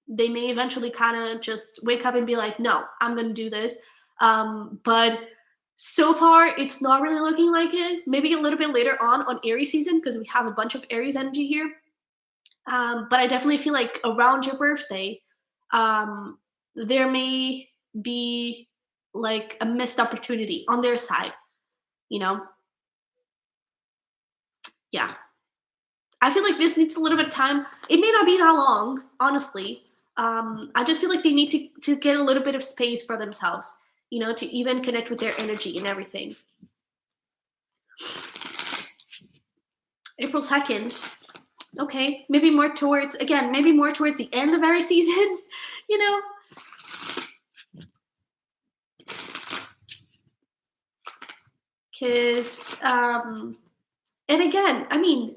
They may eventually kind of just wake up and be like, "No, I'm gonna do this." But so far, it's not really looking like it. Maybe a little bit later on Aries season, because we have a bunch of Aries energy here. But I definitely feel like around your birthday, there may be like a missed opportunity on their side, you know? Yeah. I feel like this needs a little bit of time. It may not be that long, honestly. I just feel like they need to get a little bit of space for themselves, to even connect with their energy and everything. April 2nd. Okay, maybe more towards the end of every season, you know? Because, and again,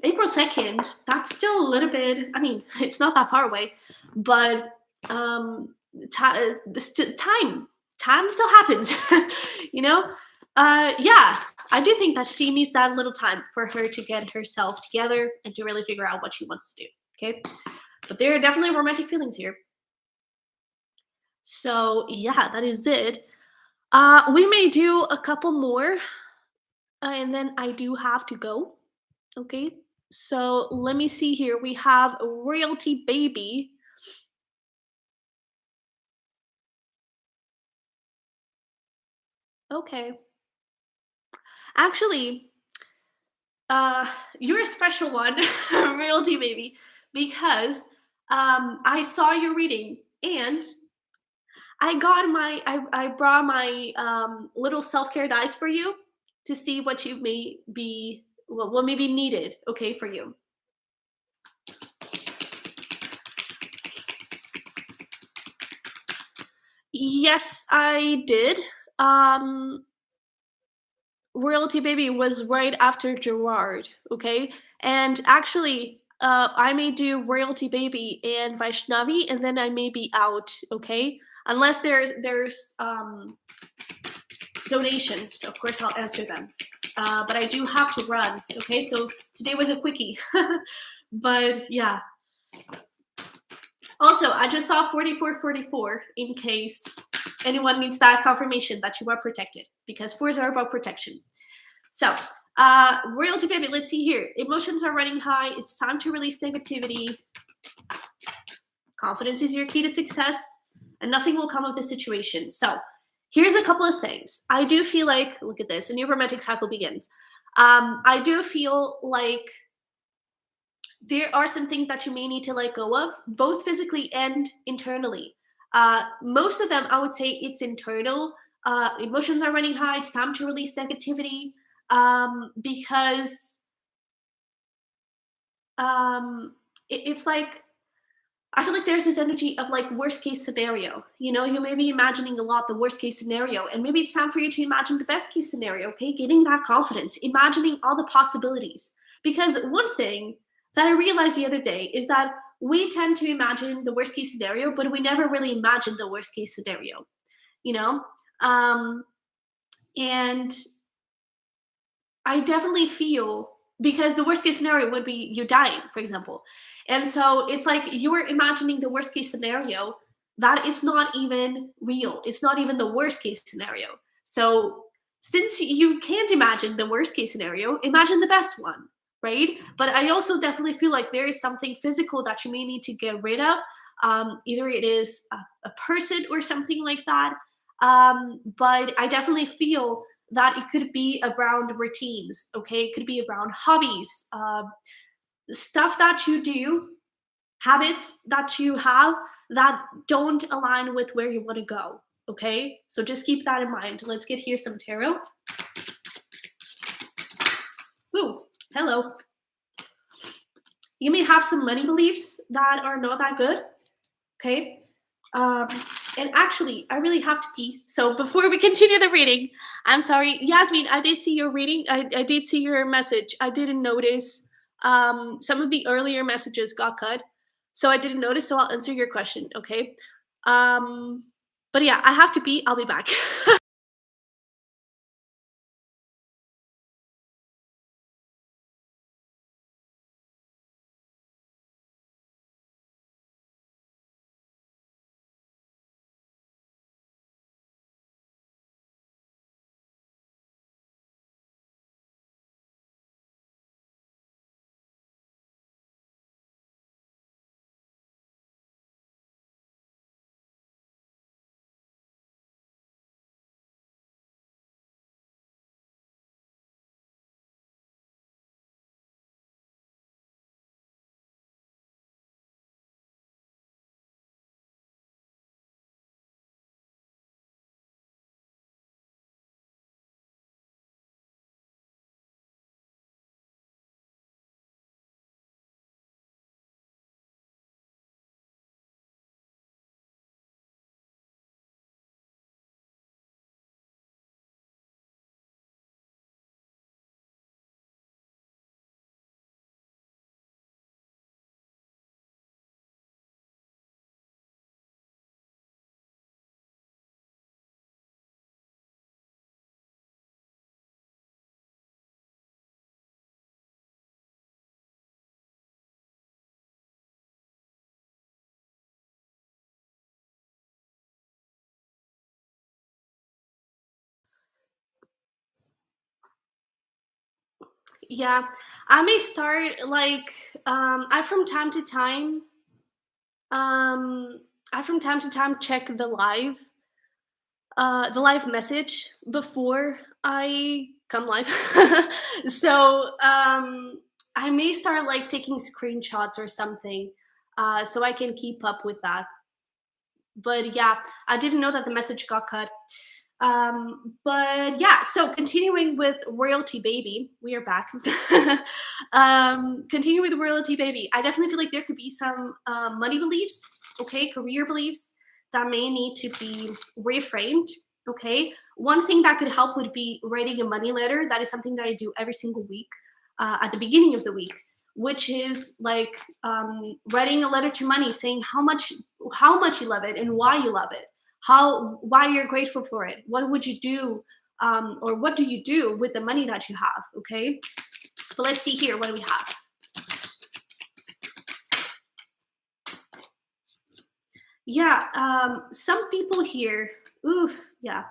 April 2nd, that's still a little bit, it's not that far away, but time still happens, you know? Yeah, I do think that she needs that little time for her to get herself together and to really figure out what she wants to do, okay? But there are definitely romantic feelings here. So, yeah, that is it. We may do a couple more, and then I do have to go, okay? So, let me see here. We have Royalty Baby. Okay. Actually, you're a special one, Royalty Baby, because I saw your reading and I brought my little self-care dice for you to see what you may be what may be needed, okay, for you. Yes, I did. Royalty Baby was right after Gerard, okay? And actually, I may do Royalty Baby and Vaishnavi, and then I may be out, okay? Unless there's donations, of course I'll answer them. But I do have to run, okay? So today was a quickie. But yeah. Also, I just saw 4444 in case anyone needs that confirmation that you are protected, because fours are about protection. So, royalty baby, let's see here. Emotions are running high. It's time to release negativity. Confidence is your key to success, and nothing will come of this situation. So, here's a couple of things. I do feel like, look at this, a new romantic cycle begins. I do feel like there are some things that you may need to let go of, both physically and internally. Most of them, I would say it's internal. Emotions are running high. It's time to release negativity, because it's like, I feel like there's this energy of like worst case scenario. You know, you may be imagining a lot the worst case scenario, and maybe it's time for you to imagine the best case scenario, okay? Getting that confidence, imagining all the possibilities. Because one thing that I realized the other day is that we tend to imagine the worst case scenario, but we never really imagine the worst case scenario, you know? And I definitely feel, because the worst case scenario would be you dying, for example. And so it's like you're imagining the worst case scenario that is not even real. It's not even the worst case scenario. So since you can't imagine the worst case scenario, imagine the best one, right? But I also definitely feel like there is something physical that you may need to get rid of. Either it is a person or something like that. But I definitely feel that it could be around routines, okay? It could be around hobbies, stuff that you do, habits that you have that don't align with where you want to go, okay? So just keep that in mind. Let's get here some tarot. Ooh, hello. You may have some money beliefs that are not that good, okay? And actually, I really have to pee. So before we continue the reading, I'm sorry, Yasmin, I did see your reading. I did see your message. I didn't notice. Some of the earlier messages got cut, so I didn't notice. So I'll answer your question, okay? But yeah, I have to pee. I'll be back. Yeah, I may start like I from time to time um I from time to time check the live message before I come live. So I may start like taking screenshots or something, so I can keep up with that. But yeah, I didn't know that the message got cut. But yeah, so continuing with Royalty Baby, we are back. Continuing with Royalty Baby, I definitely feel like there could be some money beliefs, okay, career beliefs that may need to be reframed. Okay, one thing that could help would be writing a money letter. That is something that I do every single week at the beginning of the week, which is like writing a letter to money, saying how much you love it and why you love it, why you're grateful for it, what would you do, or what do you do with the money that you have, okay? But let's see here, what do we have? Yeah, some people here, oof, yeah.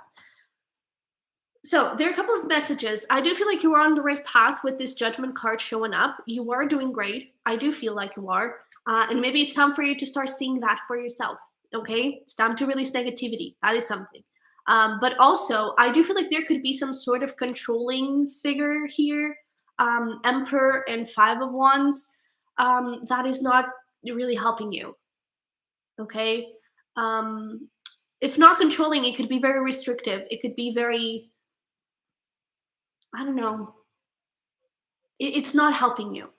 So there are a couple of messages. I do feel like you are on the right path with this judgment card showing up. You are doing great. I do feel like you are. And maybe it's time for you to start seeing that for yourself. Okay? It's time to release negativity. That is something. But also, I do feel like there could be some sort of controlling figure here. Emperor and Five of Wands. That is not really helping you. Okay? Um, if not controlling, it could be very restrictive. It could be very, I don't know, it's not helping you.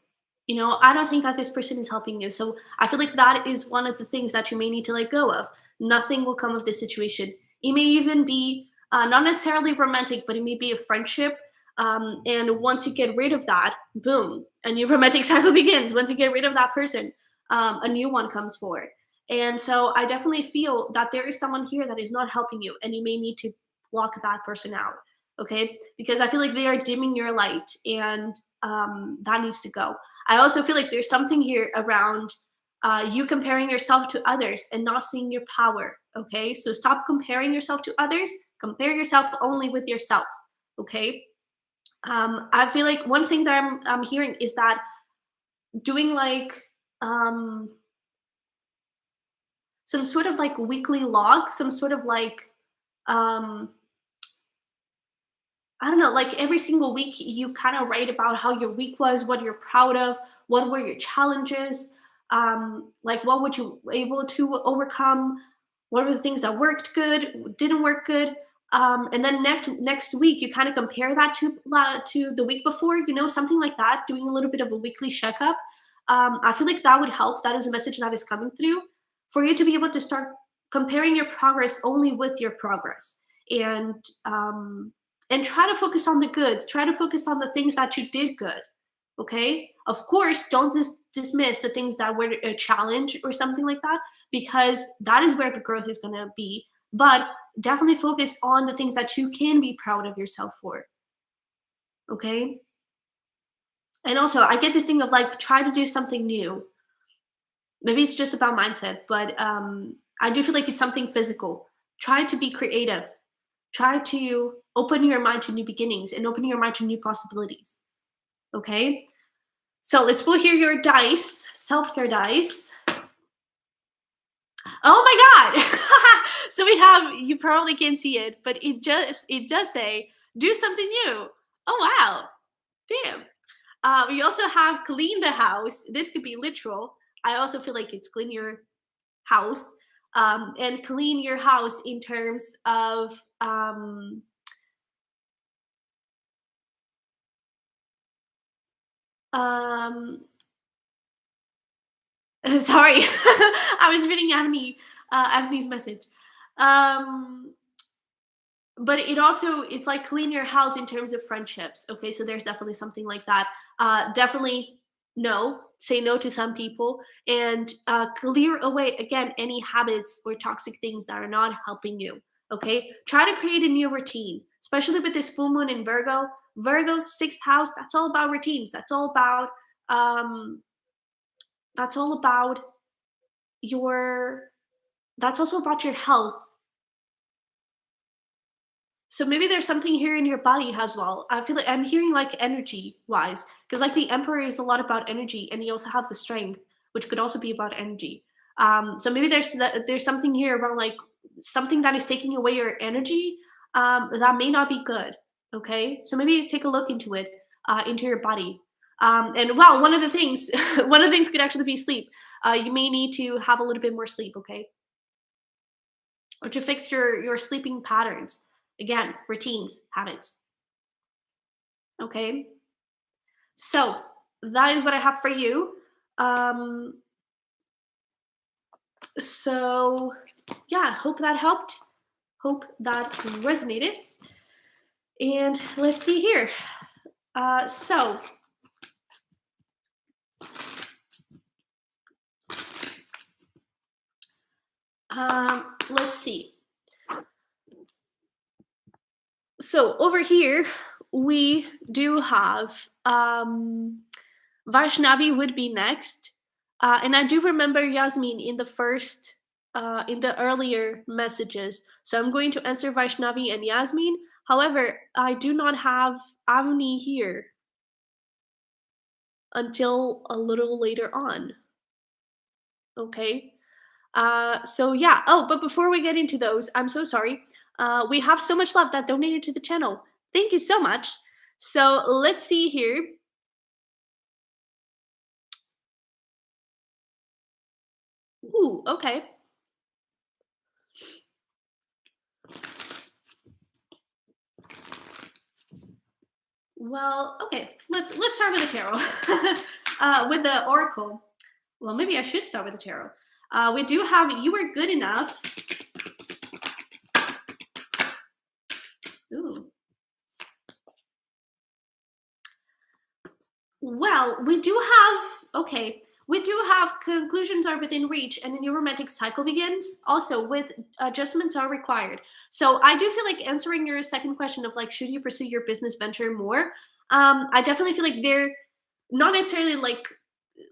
You know, I don't think that this person is helping you. So I feel like that is one of the things that you may need to let go of. Nothing will come of this situation. It may even be not necessarily romantic, but it may be a friendship. And once you get rid of that, boom, a new romantic cycle begins. Once you get rid of that person, a new one comes forward. And so I definitely feel that there is someone here that is not helping you, and you may need to block that person out. Okay, because I feel like they are dimming your light, and that needs to go. I also feel like there's something here around you comparing yourself to others and not seeing your power. Okay, so stop comparing yourself to others. Compare yourself only with yourself. Okay, I feel like one thing that I'm hearing is that doing like um, some sort of like weekly log, some sort of like um, I don't know, like every single week you kind of write about how your week was, what you're proud of, what were your challenges, like what would you able to overcome, what were the things that worked good, didn't work good, and then next week you kind of compare that to the week before, you know, something like that, doing a little bit of a weekly checkup. I feel like that would help. That is a message that is coming through for you to be able to start comparing your progress only with your progress, and and try to focus on the goods, try to focus on the things that you did good. Okay, of course don't dismiss the things that were a challenge or something like that, because that is where the growth is going to be, but definitely focus on the things that you can be proud of yourself for. Okay, and also I get this thing of like try to do something new. Maybe it's just about mindset, but I do feel like it's something physical. Try to be creative. Try to open your mind to new beginnings and open your mind to new possibilities. Okay, so let's pull here your dice, self-care dice. Oh my god. So we have, you probably can't see it, but it does say do something new. Oh wow, damn. We also have clean the house. This could be literal. I also feel like it's clean your house, and clean your house in terms of um sorry. I was reading Avni's message. Um, but it also, it's like clean your house in terms of friendships. Okay, so there's definitely something like that. Definitely no, say no to some people, and clear away again any habits or toxic things that are not helping you. Okay, try to create a new routine, especially with this full moon in Virgo. Virgo, sixth house. That's all about routines. Um, that's all about your that's also about your health. So maybe there's something here in your body as well. I feel like I'm hearing like energy wise, because like the emperor is a lot about energy, and you also have the strength, which could also be about energy. So maybe there's something here about like something that is taking away your energy, that may not be good. Okay, so maybe take a look into your body. And well, one of the things, one of the things could actually be sleep. You may need to have a little bit more sleep. Okay, or to fix your sleeping patterns. Again, routines, habits. Okay, so that is what I have for you. Um, so yeah, hope that helped. Hope that resonated. And let's see here. So let's see. So over here we do have Vaishnavi would be next. And I do remember Yasmin in the first in the earlier messages. So I'm going to answer Vaishnavi and Yasmin. However, I do not have Avni here until a little later on. Okay. So yeah. Oh, but before we get into those, I'm so sorry. We have so much love that donated to the channel. Thank you so much. So let's see here. Ooh, okay. Well, okay. Let's start with the tarot. With the oracle. Well, maybe I should start with the tarot. We do have "You Are Good Enough." Ooh. Well, we do have, okay, we do have "Conclusions Are Within Reach" and a new romantic cycle begins. Also, with "Adjustments Are Required." So I do feel like answering your second question of like, should you pursue your business venture more? I definitely feel like they're not necessarily like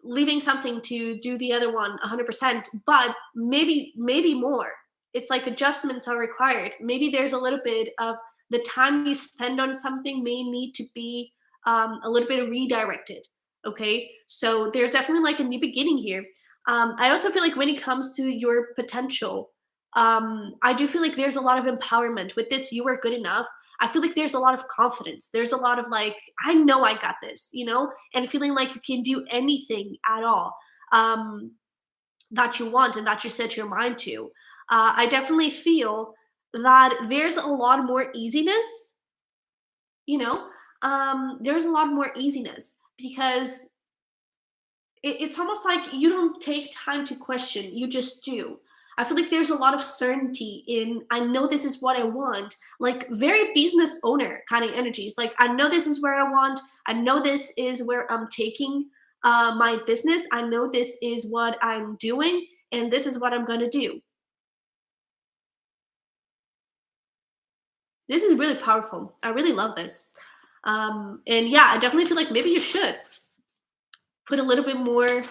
leaving something to do the other one 100%, but maybe more. It's like adjustments are required. Maybe there's a little bit of the time you spend on something may need to be a little bit redirected. Okay, so there's definitely like a new beginning here. I also feel like when it comes to your potential, I do feel like there's a lot of empowerment with this. "You are good enough." I feel like there's a lot of confidence. There's a lot of like, I know I got this, and feeling like you can do anything at all that you want and that you set your mind to. I definitely feel that there's a lot more easiness, you know, there's a lot more easiness because it's almost like you don't take time to question, you just do. I feel like there's a lot of certainty in, I know this is what I want, like very business owner kind of energies. Like, I know this is where I want, I know this is where I'm taking my business, I know this is what I'm doing, and this is what I'm going to do. This is really powerful. I really love this. And yeah, I definitely feel like maybe you should put a little bit more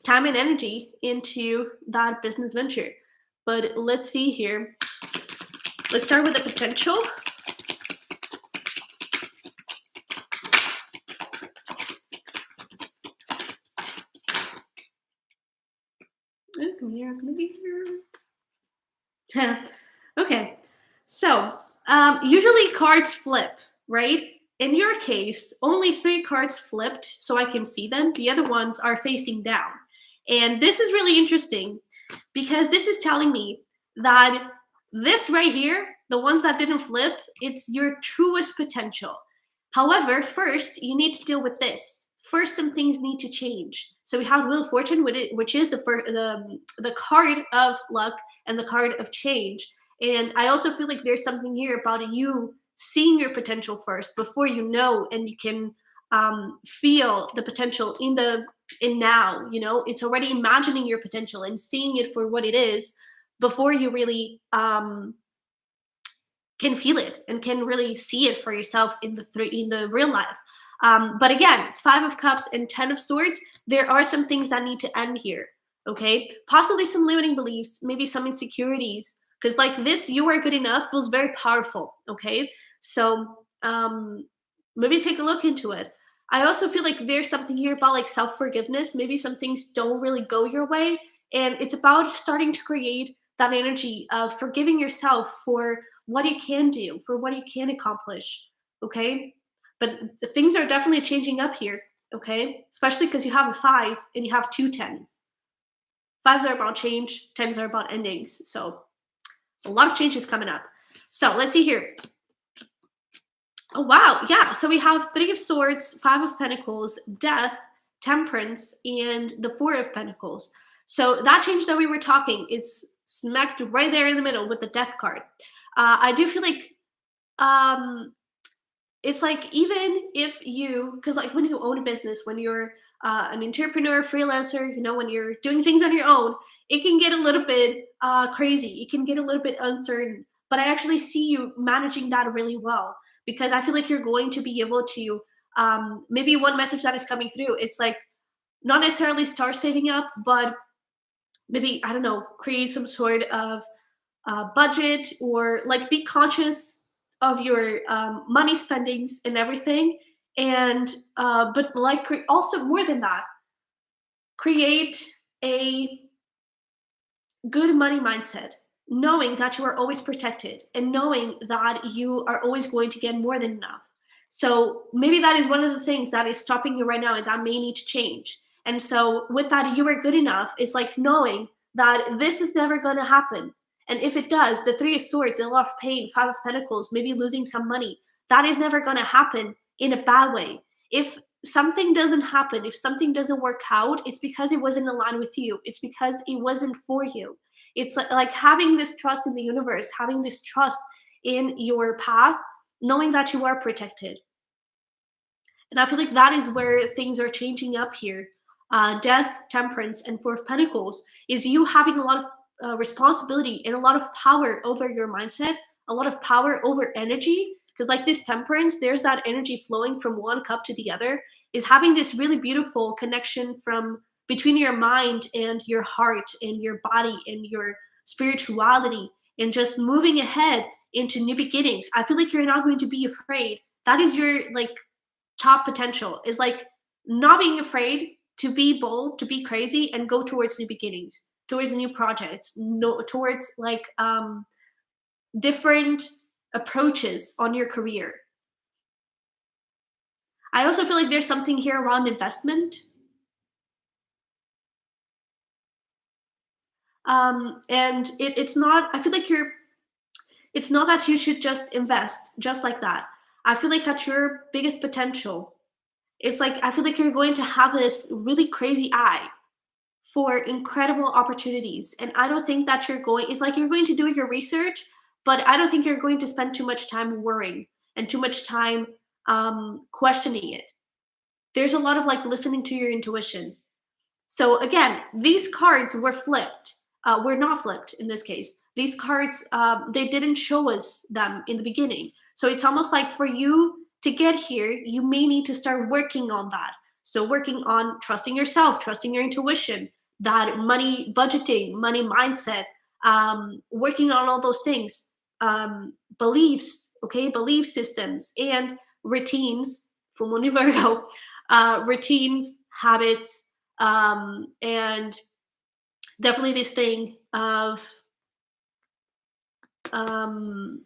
time and energy into that business venture. But let's see here. Let's start with the potential. Oh, come here, come here. Okay, so usually cards flip, right? In your case, only 3 cards flipped, so I can see them. The other ones are facing down. And this is really interesting because this is telling me that this right here, the ones that didn't flip, it's your truest potential. However, first you need to deal with this. First, some things need to change. So we have Wheel of Fortune, which is the card of luck and the card of change. And I also feel like there's something here about you seeing your potential first before you know, and you can feel the potential in now. It's already imagining your potential and seeing it for what it is before you really can feel it and can really see it for yourself in the real life. But again, 5 of Cups and 10 of Swords, there are some things that need to end here. Okay, possibly some limiting beliefs, maybe some insecurities, because like this "You Are Good Enough" feels very powerful. Okay, so maybe take a look into it. I also feel like there's something here about like self-forgiveness. Maybe some things don't really go your way, and it's about starting to create that energy of forgiving yourself for what you can do, for what you can accomplish. Okay, but things are definitely changing up here. Okay, especially because you have a 5 and you have 2 10s. Fives are about change, 10s are about endings. So a lot of changes coming up. So let's see here. Oh, wow. Yeah. So we have 3 of Swords, 5 of Pentacles, Death, Temperance, and the 4 of Pentacles. So that change that we were talking, it's smacked right there in the middle with the Death card. I do feel like it's like, even if you, because like when you own a business, when you're an entrepreneur, freelancer, when you're doing things on your own, it can get a little bit crazy. It can get a little bit uncertain. But I actually see you managing that really well, because I feel like you're going to be able to, maybe one message that is coming through, it's like not necessarily start saving up, but maybe, I don't know, create some sort of budget, or like be conscious of your money spendings and everything. And but like also more than that, create a good money mindset, knowing that you are always protected and knowing that you are always going to get more than enough. So maybe that is one of the things that is stopping you right now, and that may need to change. And so, with that, you are good enough. It's like knowing that this is never going to happen. And if it does, the Three of Swords, a lot of pain, Five of Pentacles, maybe losing some money, that is never going to happen in a bad way. If something doesn't happen, if something doesn't work out, it's because it wasn't aligned with you. It's because it wasn't for you. It's like having this trust in the universe, having this trust in your path, knowing that you are protected. And I feel like that is where things are changing up here. Death, Temperance, and Four of Pentacles is you having a lot of responsibility and a lot of power over your mindset, a lot of power over energy. Because, like this Temperance, there's that energy flowing from one cup to the other, is having this really beautiful connection from between your mind and your heart and your body and your spirituality, and just moving ahead into new beginnings. I feel like you're not going to be afraid. That is your like top potential, is like not being afraid to be bold, to be crazy, and go towards new beginnings, towards new projects, no, towards like different approaches on your career. I also feel like there's something here around investment. And it's not, I feel like it's not that you should just invest just like that. I feel like at your biggest potential, it's like I feel like you're going to have this really crazy eye for incredible opportunities. And I don't think that it's like you're going to do your research, but I don't think you're going to spend too much time worrying and too much time questioning it. There's a lot of like listening to your intuition. So again, these cards were flipped. Were not flipped in this case. These cards, they didn't show us them in the beginning. So it's almost like for you to get here, you may need to start working on that. So working on trusting yourself, trusting your intuition, that money budgeting, money mindset, working on all those things, beliefs, okay, belief systems and routines. Full Moon Virgo, routines, habits, and definitely this thing of um,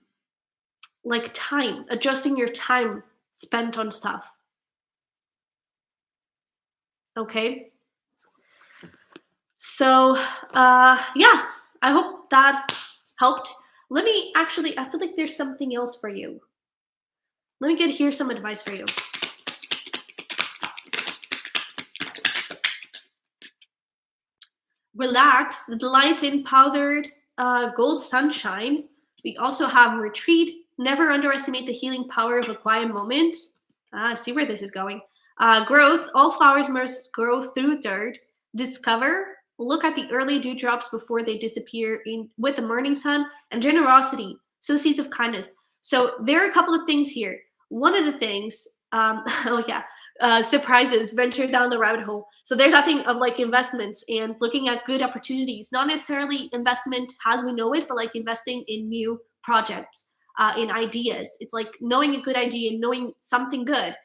like time, adjusting your time spent on stuff. Okay. So, yeah, I hope that helped. Let me actually, I feel like there's something else for you. Let me get here some advice for you. Relax, the delight in powdered gold sunshine. We also have retreat. Never underestimate the healing power of a quiet moment. I see where this is going. Growth, all flowers must grow through dirt. Discover, look at the early dewdrops before they disappear in with the morning sun. And generosity, sow seeds of kindness. So there are a couple of things here. One of the things, oh yeah, surprises, venture down the rabbit hole. So there's that thing of like investments and looking at good opportunities, not necessarily investment as we know it, but like investing in new projects, in ideas. It's like knowing a good idea and knowing something good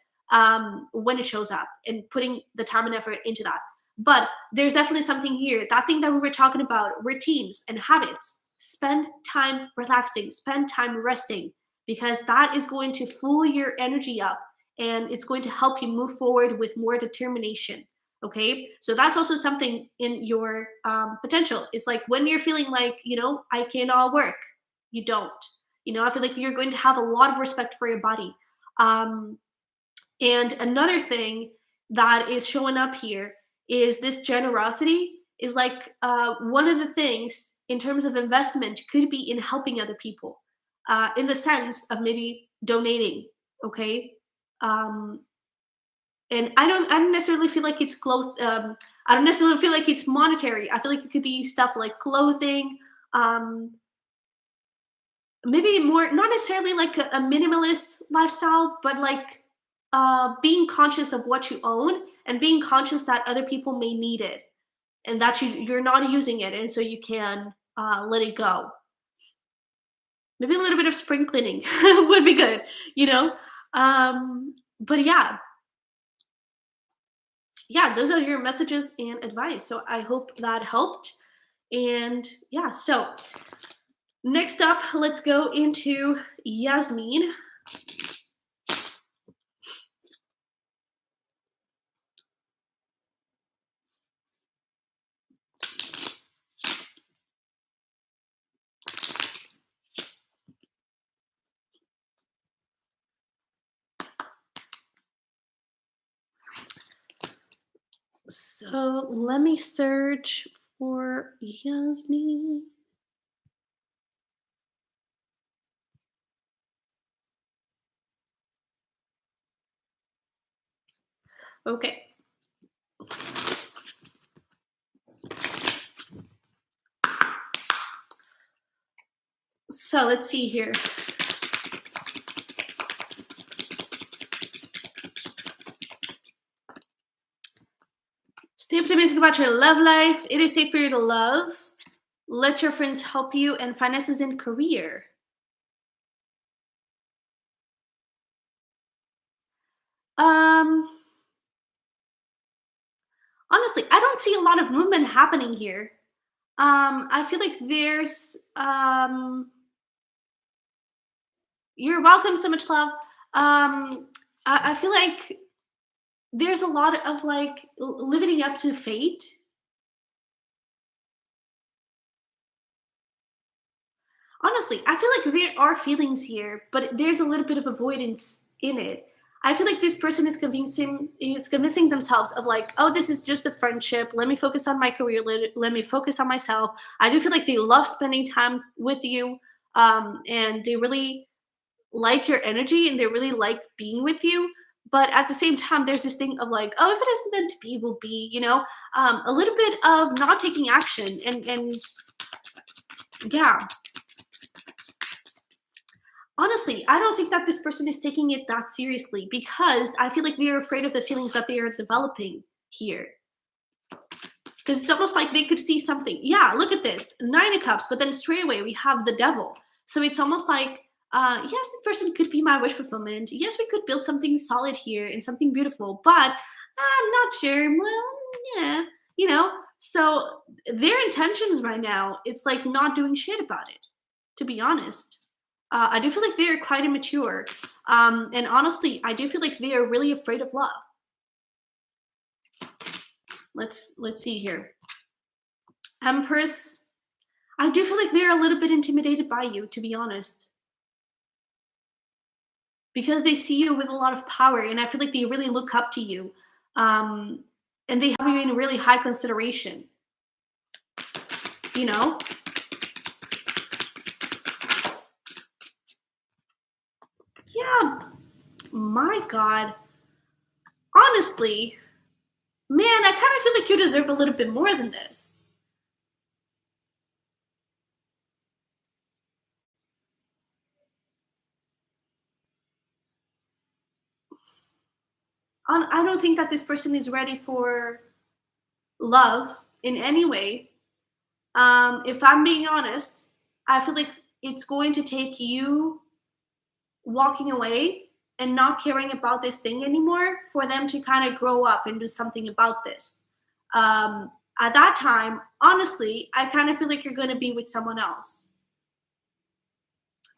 when it shows up and putting the time and effort into that. But there's definitely something here. That thing that we were talking about, routines and habits. Spend time relaxing, spend time resting, because that is going to fuel your energy up and it's going to help you move forward with more determination. Okay, so that's also something in your potential. It's like when you're feeling like, I cannot work, you don't. I feel like you're going to have a lot of respect for your body. And another thing that is showing up here is this generosity is like one of the things in terms of investment could be in helping other people, in the sense of maybe donating. Okay, um, and I don't necessarily feel like it's clothes. I don't necessarily feel like it's monetary. I feel like it could be stuff like clothing, um, maybe more not necessarily like a minimalist lifestyle, but like being conscious of what you own and being conscious that other people may need it. and that you're not using it, and so you can let it go. Maybe a little bit of spring cleaning would be good, you know. But yeah, those are your messages and advice. So I hope that helped. And yeah, so next up, let's go into Yasmin. So let me search for Yasmin. Okay. So let's see here. Stay optimistic about your love life. It is safe for you to love. Let your friends help you, and finances and career. Um, Honestly, I don't see a lot of movement happening here. I feel like there's you're welcome, so much love. I feel like there's a lot of like living up to fate. Honestly, I feel like there are feelings here, but there's a little bit of avoidance in it. I feel like this person is convincing themselves of like, oh, this is just a friendship. Let me focus on my career. Let me focus on myself. I do feel like they love spending time with you, and they really like your energy and they really like being with you. But at the same time, there's this thing of like, oh, if it isn't meant to be, will be. A little bit of not taking action, and yeah. Honestly, I don't think that this person is taking it that seriously because I feel like they're afraid of the feelings that they are developing here. Because it's almost like they could see something. Yeah, look at this, 9 of Cups, but then straight away we have the Devil. So it's almost like, yes, this person could be my wish fulfillment. Yes, we could build something solid here and something beautiful, but I'm not sure. Well, yeah, you know. So their intentions right now, it's like not doing shit about it. To be honest, I do feel like they are quite immature, and honestly, I do feel like they are really afraid of love. Let's see here. Empress. I do feel like they're a little bit intimidated by you, to be honest, because they see you with a lot of power, and I feel like they really look up to you, um, and they have you in really high consideration. You know, yeah. My God, honestly, man, I kind of feel like you deserve a little bit more than this. I don't think that this person is ready for love in any way. If I'm being honest, I feel like it's going to take you walking away and not caring about this thing anymore for them to kind of grow up and do something about this. Um, at that time, honestly, I kind of feel like you're going to be with someone else.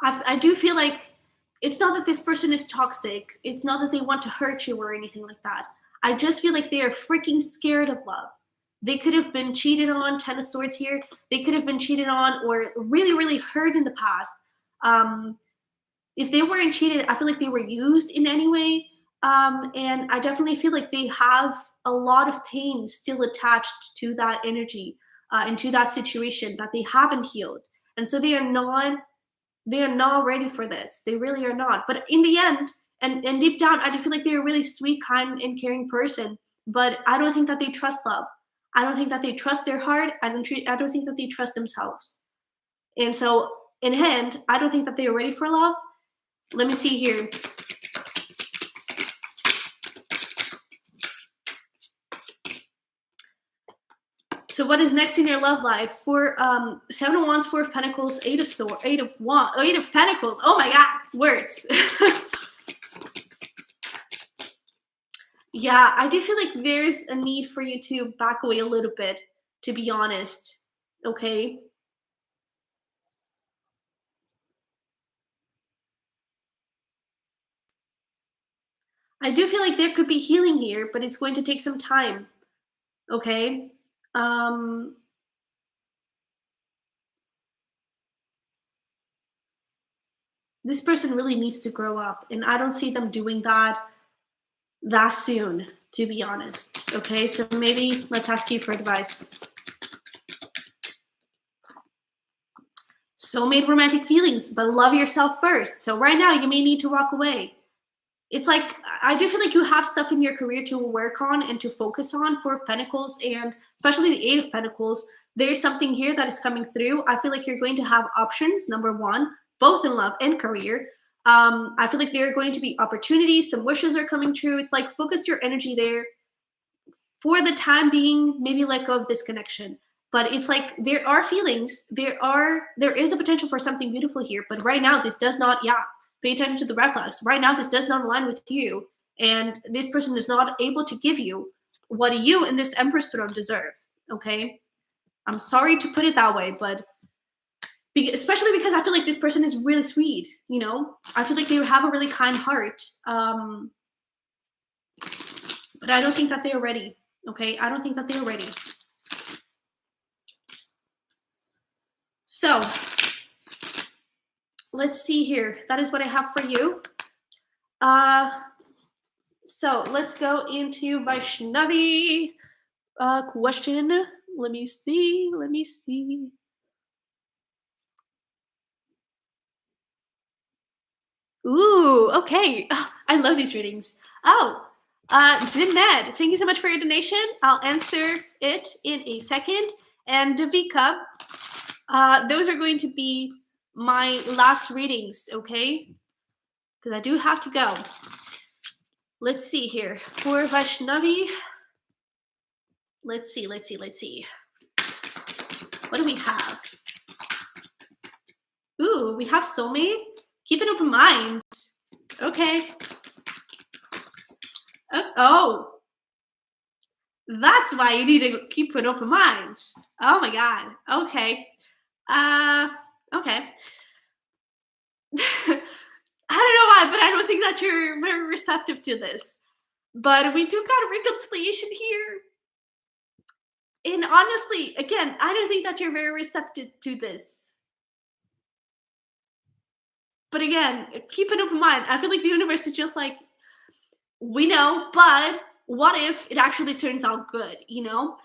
I do feel like it's not that this person is toxic. It's not that they want to hurt you or anything like that. I just feel like they are freaking scared of love. They could have been cheated on, 10 of Swords here. They could have been cheated on or really, really hurt in the past. Um, if they weren't cheated, I feel like they were used in any way. And I definitely feel like they have a lot of pain still attached to that energy, and to that situation that they haven't healed. And so they are not ready for this. They really are not. But in the end, and deep down, I do feel like they're a really sweet, kind, and caring person. But I don't think that they trust love. I don't think that they trust their heart. I don't think that they trust themselves. And so, in hand, I don't think that they are ready for love. Let me see here. So what is next in your love life? For Seven of Wands, Four of Pentacles, Eight of Swords, Eight of Pentacles. Oh my God, words. Yeah, I do feel like there's a need for you to back away a little bit, to be honest. Okay. I do feel like there could be healing here, but it's going to take some time. Okay. Um, this person really needs to grow up, and I don't see them doing that soon, to be honest. Okay, so maybe let's ask you for advice. Soulmate romantic feelings, but love yourself first. So right now you may need to walk away. It's like, I do feel like you have stuff in your career to work on and to focus on. Four of Pentacles, and especially the Eight of Pentacles. There's something here that is coming through. I feel like you're going to have options, number one, both in love and career. I feel like there are going to be opportunities. Some wishes are coming true. It's like, focus your energy there for the time being. Maybe let go of this connection. But it's like, there are feelings. There is a potential for something beautiful here. But right now, this does not, pay attention to the red flags. Right now, this does not align with you. And this person is not able to give you what you and this Empress throne deserve. Okay? I'm sorry to put it that way, but especially because I feel like this person is really sweet, you know? I feel like they have a really kind heart. But I don't think that they are ready. Okay? I don't think that they are ready. So, let's see here. That is what I have for you. So let's go into Vaishnavi question. Let me see. Ooh, okay. Oh, I love these readings. Oh, Jeanette, thank you so much for your donation. I'll answer it in a second. And Davika, those are going to be my last readings, okay? Because I do have to go. Let's see here. For Vaishnavi, let's see. What do we have? Ooh, we have soulmate. Keep an open mind. Okay. Oh. That's why you need to keep an open mind. Oh my God. Okay. Okay. I don't know why, but I don't think that you're very receptive to this. But we do got a reconciliation here. And honestly, again, I don't think that you're very receptive to this. But again, keep an open mind. I feel like the universe is just like, we know, but what if it actually turns out good, you know?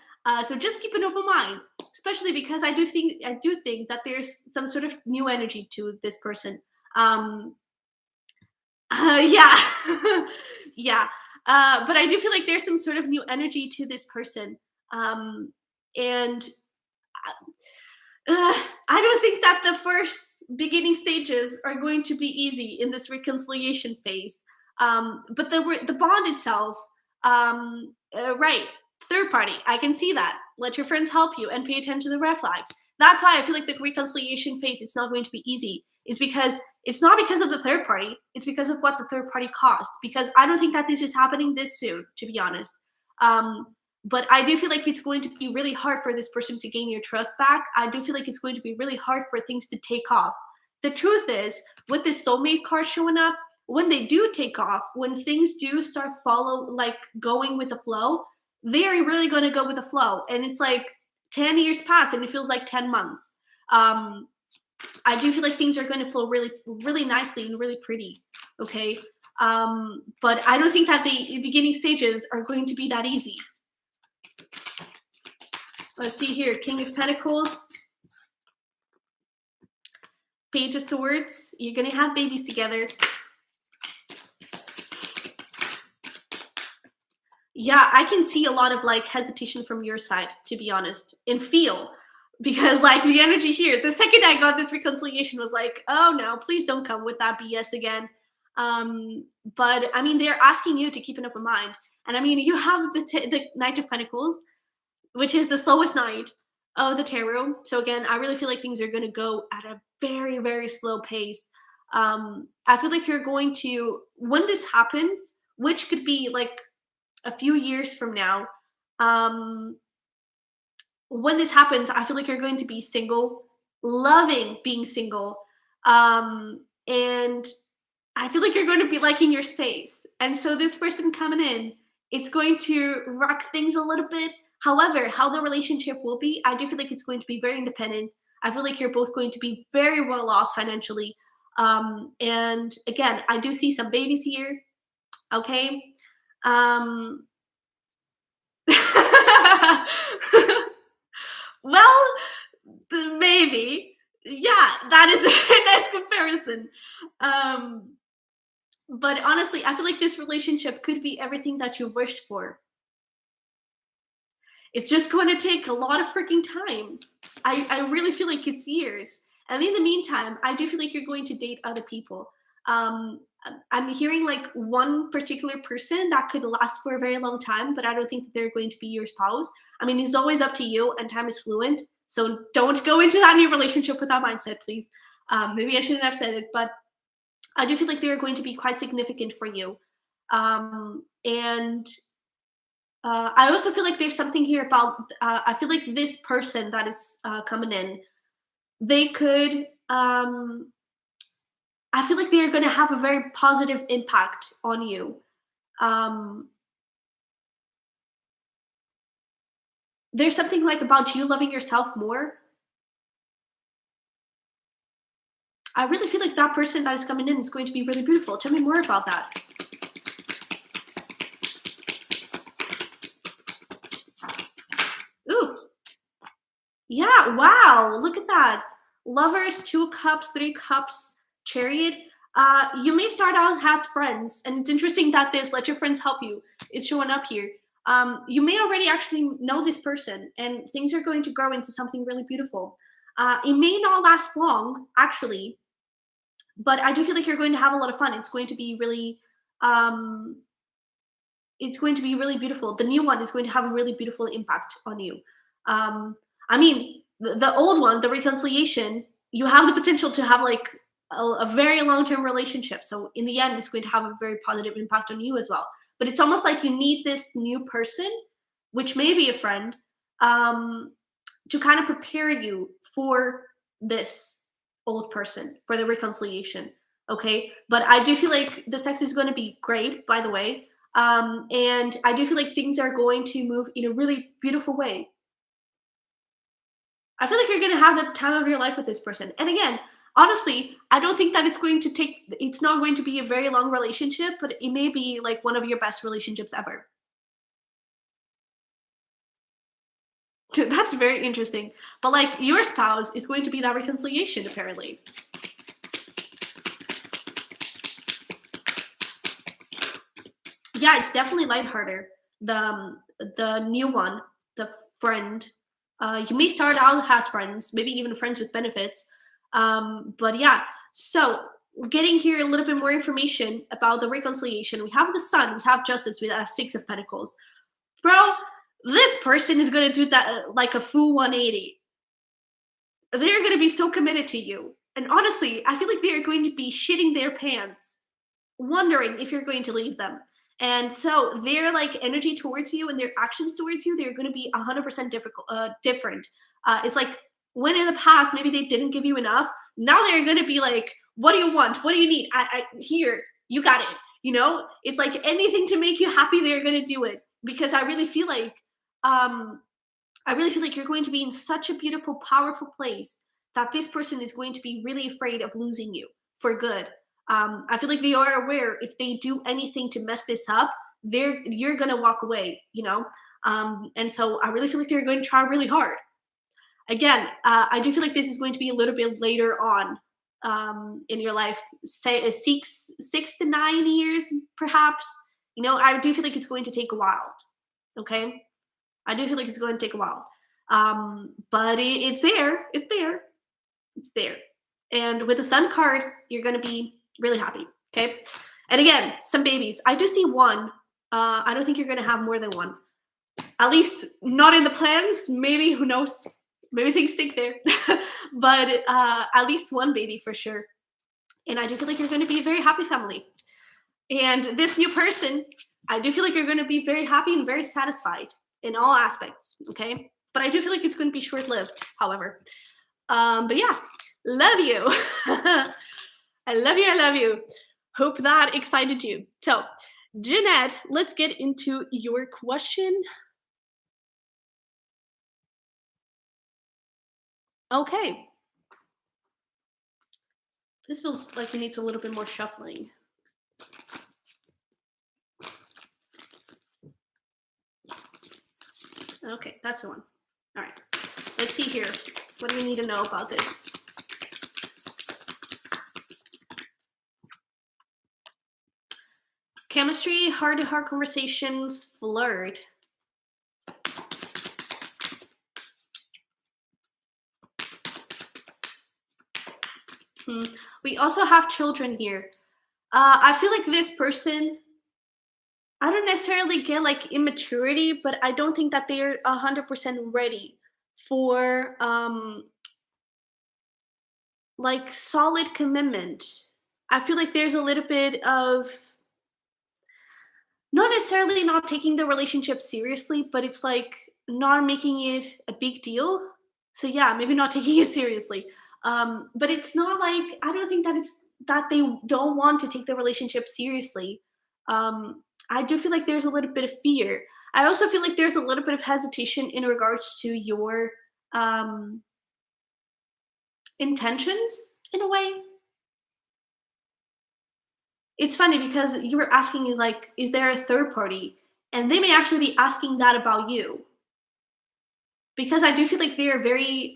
So just keep an open mind, especially because I do think that there's some sort of new energy to this person. Yeah. Yeah. But I do feel like there's some sort of new energy to this person. And I don't think that the first beginning stages are going to be easy in this reconciliation phase. But the bond itself, right? Third party, I can see that. Let your friends help you and pay attention to the red flags. That's why I feel like the reconciliation phase, it's not going to be easy. It's because it's not because of the third party. It's because of what the third party cost. Because I don't think that this is happening this soon, to be honest. But I do feel like it's going to be really hard for this person to gain your trust back. I do feel like it's going to be really hard for things to take off. The truth is, with this soulmate card showing up, when they do take off, when things do start going with the flow, they are really going to go with the flow. And it's like 10 years pass and it feels like 10 months. I do feel like things are going to flow really, really nicely and really pretty. Okay. But I don't think that the beginning stages are going to be that easy. Let's see here. King of Pentacles. Page of Swords. You're going to have babies together. Yeah, I can see a lot of hesitation from your side, to be honest, and feel, because the energy here, the second I got this reconciliation was like, oh no, please don't come with that BS again. But I mean, they're asking you to keep an open mind. And I mean, you have the Knight of Pentacles. which is the slowest night of the tarot. So again, I really feel like things are going to go at a very, very slow pace. I feel like you're going to, when this happens, which could be like a few years from now, um, when this happens, I feel like you're going to be single, loving being single. And I feel like you're going to be liking your space. And so this person coming in, it's going to rock things a little bit. However, how the relationship will be, I do feel like it's going to be very independent. I feel like you're both going to be very well off financially. And again, I do see some babies here. Okay. Um, well, maybe. Yeah, that is a very nice comparison. Um, but honestly, I feel like this relationship could be everything that you wished for. It's just going to take a lot of freaking time. I really feel like it's years. And in the meantime, I do feel like you're going to date other people. I'm hearing like one particular person that could last for a very long time, but I don't think that they're going to be your spouse. I mean, it's always up to you, and time is fluent. So don't go into that new relationship with that mindset, please. Maybe I shouldn't have said it, but I do feel like they're going to be quite significant for you. And I also feel like there's something here about, I feel like this person that is coming in, they could, I feel like they're going to have a very positive impact on you. Um, there's something like about you loving yourself more. I really feel like that person that is coming in is going to be really beautiful. Tell me more about that. Ooh, yeah, wow, look at that. Lovers, 2 cups, 3 cups, chariot. You may start out as friends, and it's interesting that this let your friends help you is showing up here. You may already actually know this person, and things are going to grow into something really beautiful. It may not last long, actually, but I do feel like you're going to have a lot of fun. Um, it's going to be really beautiful. The new one is going to have a really beautiful impact on you. Um, I mean, the old one, the reconciliation, you have the potential to have like a very long term relationship. So in the end, it's going to have a very positive impact on you as well. But it's almost like you need this new person, which may be a friend, um, to kind of prepare you for this old person, for the reconciliation. Okay. But I do feel like the sex is going to be great, by the way. And I do feel like things are going to move in a really beautiful way. I feel like you're going to have the time of your life with this person. And again, honestly, I don't think that it's not going to be a very long relationship, but it may be like one of your best relationships ever. That's very interesting. But like your spouse is going to be that reconciliation, apparently. Yeah, it's definitely lighthearted. The new one, the friend. You may start out as friends, maybe even friends with benefits. But yeah, so getting here a little bit more information about the reconciliation. We have the Sun, we have Justice with a 6 of Pentacles. Bro, this person is gonna do that like a full 180. They're gonna be so committed to you. And honestly, I feel like they're going to be shitting their pants wondering if you're going to leave them. And so their like energy towards you and their actions towards you, they're going to be 100% different. It's like when in the past maybe they didn't give you enough. Now they're going to be like, "What do you want? What do you need? Here, you got it." You know, it's like anything to make you happy, they're going to do it because um, I really feel like you're going to be in such a beautiful, powerful place that this person is going to be really afraid of losing you for good. I feel like they are aware if they do anything to mess this up, you're gonna walk away, you know. And so I really feel like they're going to try really hard. Again, I do feel like this is going to be a little bit later on in your life, say 6 to 9 years, perhaps. You know, I do feel like it's going to take a while. Okay, I do feel like it's going to take a while. But it's there. It's there. It's there. And with the Sun card, you're going to be really happy. Okay. And again, some babies. I do see one. I don't think you're going to have more than one. At least not in the plans. Maybe, who knows? Maybe things stink there. But at least one baby for sure. And I do feel like you're going to be a very happy family. And this new person, I do feel like you're going to be very happy and very satisfied in all aspects. Okay. But I do feel like it's going to be short lived, however. But yeah, love you. I love you. I love you. Hope that excited you. So, Jeanette, let's get into your question. Okay. This feels like it needs a little bit more shuffling. Okay, that's the one. All right. Let's see here. What do we need to know about this? Chemistry, heart-to-heart conversations, flirt. We also have children here. I feel like this person, I don't necessarily get like immaturity, but I don't think that they're 100% ready for like solid commitment. I feel like there's a little bit of not necessarily not taking the relationship seriously, but it's like not making it a big deal. So yeah, maybe not taking it seriously. But it's not like I don't think that it's that they don't want to take the relationship seriously. I do feel like there's a little bit of fear. I also feel like there's a little bit of hesitation in regards to your um, intentions in a way. It's funny because you were asking like, is there a third party? And they may actually be asking that about you because I do feel like they are very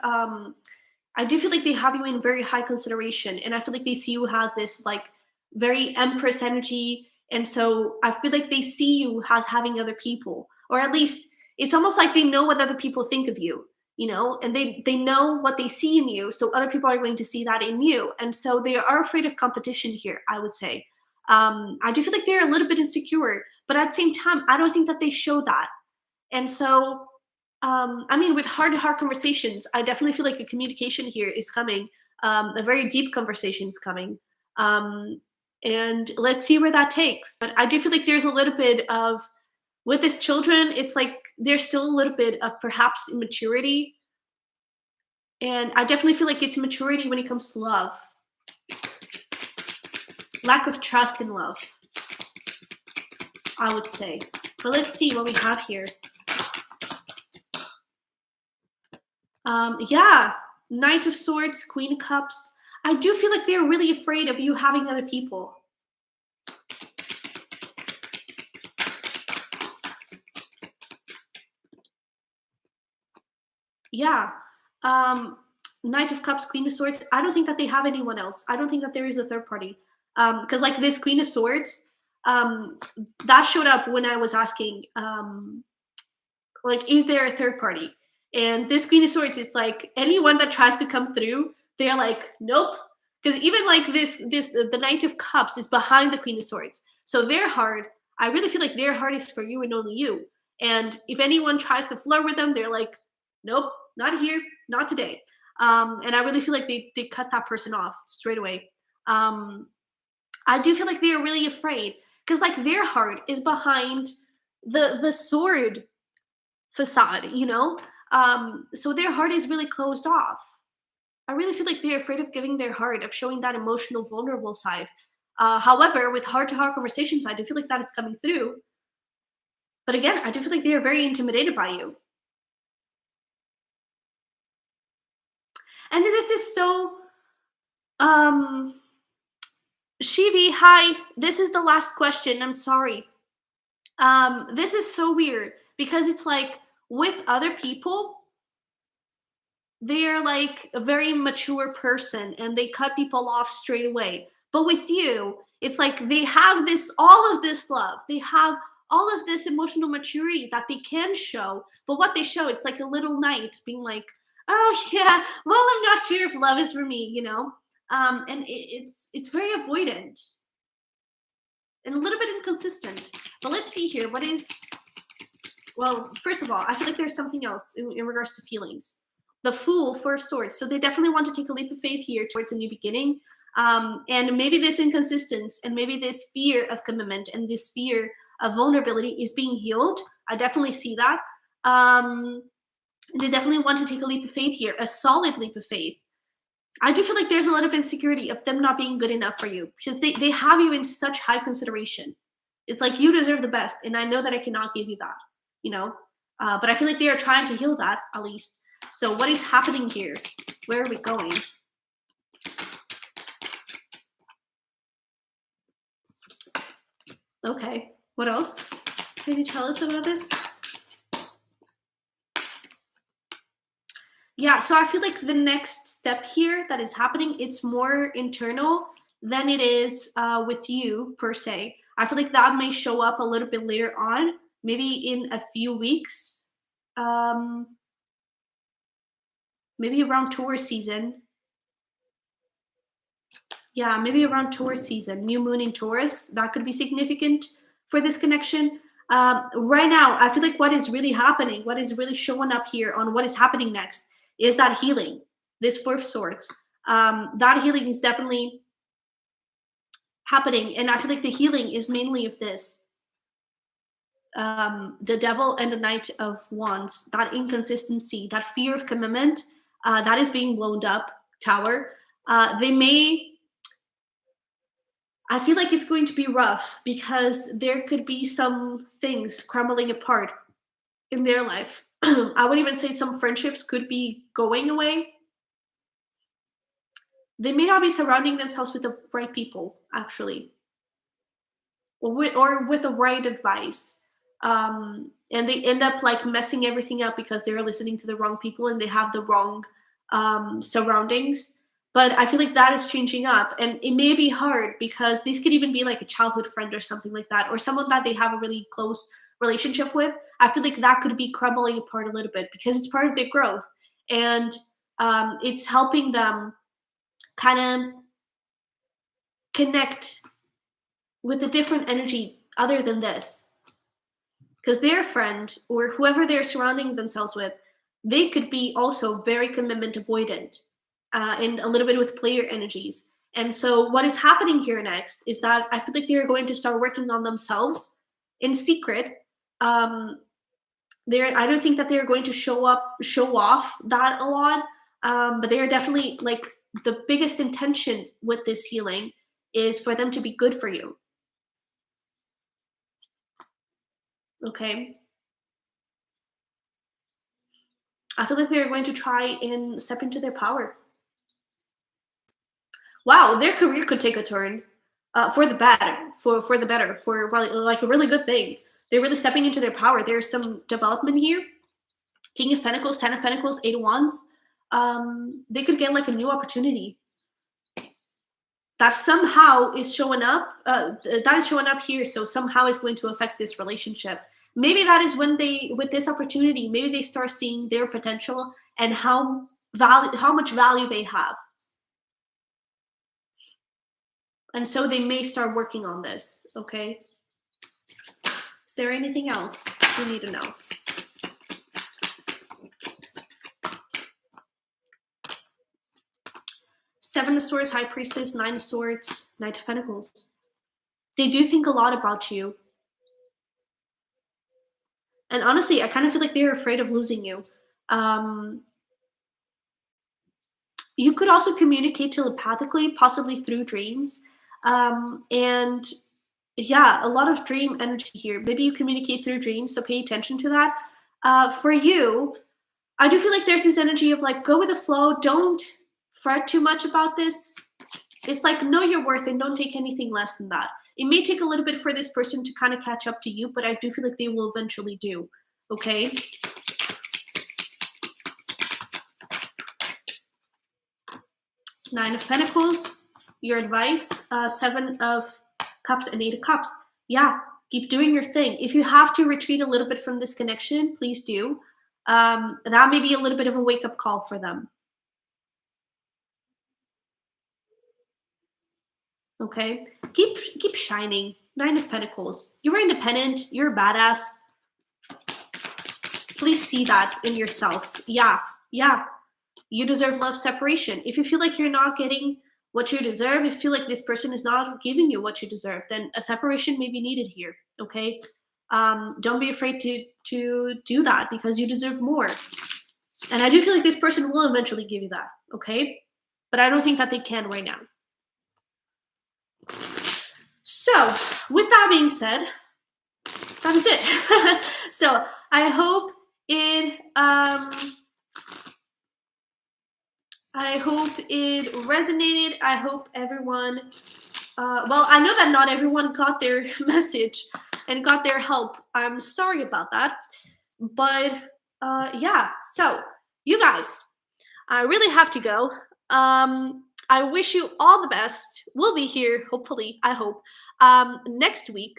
I do feel like they have you in very high consideration, and I feel like they see you as this like very empress energy, and so I feel like they see you as having other people, or at least it's almost like they know what other people think of you, you know, and they know what they see in you, so other people are going to see that in you, and so they are afraid of competition here. I would say, I do feel like they're a little bit insecure, but at the same time, I don't think that they show that, and so I mean, with heart-to-heart conversations, I definitely feel like a communication here is coming. A very deep conversation is coming. Um, and let's see where that takes. But I do feel like there's a little bit of, with this children, it's like there's still a little bit of perhaps immaturity. And I definitely feel like it's immaturity when it comes to love. Lack of trust in love, I would say. But let's see what we have here. Yeah, Knight of Swords, Queen of Cups. I do feel like they're really afraid of you having other people. Yeah. Knight of Cups, Queen of Swords. I don't think that they have anyone else. I don't think that there is a third party. Because like this Queen of Swords, that showed up when I was asking, like, is there a third party? And this Queen of Swords is like anyone that tries to come through, they're like, nope. Because even like the Knight of Cups is behind the Queen of Swords. So their heart, I really feel like their heart is for you and only you. And if anyone tries to flirt with them, they're like, nope, not here, not today. And I really feel like they cut that person off straight away. I do feel like they are really afraid because like their heart is behind the sword facade, you know? So their heart is really closed off. I really feel like they're afraid of giving their heart, of showing that emotional, vulnerable side. However, with heart-to-heart conversations, I do feel like that is coming through. But again, I do feel like they are very intimidated by you. And this is so Shivi, hi. This is the last question. I'm sorry. This is so weird because it's like with other people, they're like a very mature person and they cut people off straight away. But with you, it's like they have this all of this love. They have all of this emotional maturity that they can show. But what they show, it's like a little knight being like, "Oh yeah, well I'm not sure if love is for me," you know. And it's very avoidant and a little bit inconsistent. But let's see here. What is Well, first of all, I feel like there's something else in regards to feelings. The Fool, Four of Swords. So they definitely want to take a leap of faith here towards a new beginning. And maybe this inconsistency and maybe this fear of commitment and this fear of vulnerability is being healed. I definitely see that. They definitely want to take a leap of faith here, a solid leap of faith. I do feel like there's a lot of insecurity of them not being good enough for you because they have you in such high consideration. It's like you deserve the best, and I know that I cannot give you that, you know. But I feel like they are trying to heal that at least. So what is happening here? Where are we going? Okay, what else can you tell us about this? Yeah, so I feel like the next step here that is happening, it's more internal than it is with you per se. I feel like that may show up a little bit later on, maybe in a few weeks, um, maybe around tour season. Yeah, maybe around Taurus season, new moon in Taurus, that could be significant for this connection. Right now, I feel like what is really happening, what is really showing up here on what is happening next is that healing, this Four of Swords. That healing is definitely happening. And I feel like the healing is mainly of this. The Devil and the Knight of Wands, that inconsistency, that fear of commitment, that is being blown up, Tower. They may I feel like it's going to be rough because there could be some things crumbling apart in their life. I would even say some friendships could be going away. They may not be surrounding themselves with the right people, actually, or with the right advice. And they end up like messing everything up because they're listening to the wrong people and they have the wrong surroundings. But I feel like that is changing up, and it may be hard because this could even be like a childhood friend or something like that, or someone that they have a really close relationship with. I feel like that could be crumbling apart a little bit because it's part of their growth, and it's helping them kind of connect with a different energy other than this, because their friend or whoever they're surrounding themselves with, they could be also very commitment avoidant and a little bit with player energies. And so what is happening here next is that I feel like they're going to start working on themselves in secret. um I don't think that they're going to show off that a lot, but they are definitely like, the biggest intention with this healing is for them to be good for you. Okay, I feel like they're going to try and step into their power. Wow, their career could take a turn for the better, for the better, for like a really good thing. They're really stepping into their power. There's some development here. King of Pentacles, Ten of Pentacles, Eight of Wands. They could get like a new opportunity that somehow is showing up. That is showing up here, so somehow is going to affect this relationship. Maybe that is when they, with this opportunity, maybe they start seeing their potential and how much value they have. And so they may start working on this, okay? Is there anything else you need to know? Seven of Swords, High Priestess, Nine of Swords, Knight of Pentacles. They do think a lot about you. And honestly, I kind of feel like they're afraid of losing you. You could also communicate telepathically, possibly through dreams. And yeah, a lot of dream energy here. Maybe you communicate through dreams, so pay attention to that. For you, I do feel like there's this energy of like, go with the flow. Don't fret too much about this. It's like, know your worth and don't take anything less than that. It may take a little bit for this person to kind of catch up to you, but I do feel like they will eventually do. Okay. Nine of Pentacles, your advice. Seven of Cups and Eight of Cups. Yeah, keep doing your thing. If you have to retreat a little bit from this connection, please do. That may be a little bit of a wake-up call for them. Okay, keep shining. Nine of Pentacles. You're independent. You're a badass. please see that in yourself. Yeah, you deserve love separation. If you feel like you're not getting what you deserve, if you feel like this person is not giving you what you deserve, then a separation may be needed here. Okay, don't be afraid to do that, because you deserve more. And I do feel like this person will eventually give you that. Okay, but I don't think that they can right now. So, with that being said, that is it. So I hope it resonated. I hope everyone well, I know that not everyone got their message and got their help. I'm sorry about that. But yeah, so you guys, I really have to go. I wish you all the best. We'll be here, hopefully, I hope, next week.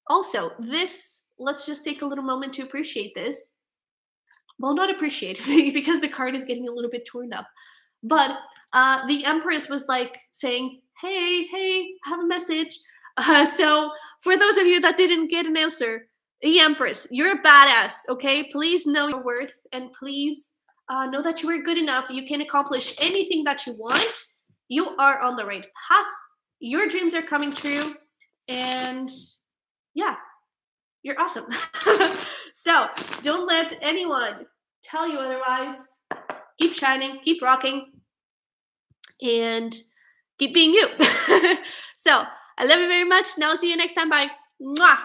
Also, let's just take a little moment to appreciate this. Well, not appreciate, because the card is getting a little bit torn up. But the Empress was like saying, hey, I have a message. So for those of you that didn't get an answer, the Empress, you're a badass, okay? Please know your worth, and please know that you are good enough. You can accomplish anything that you want. You are on the right path. Your dreams are coming true. And yeah, you're awesome. So don't let anyone tell you otherwise. Keep shining, keep rocking, and keep being you. So I love you very much. Now see you next time. Bye. Mwah.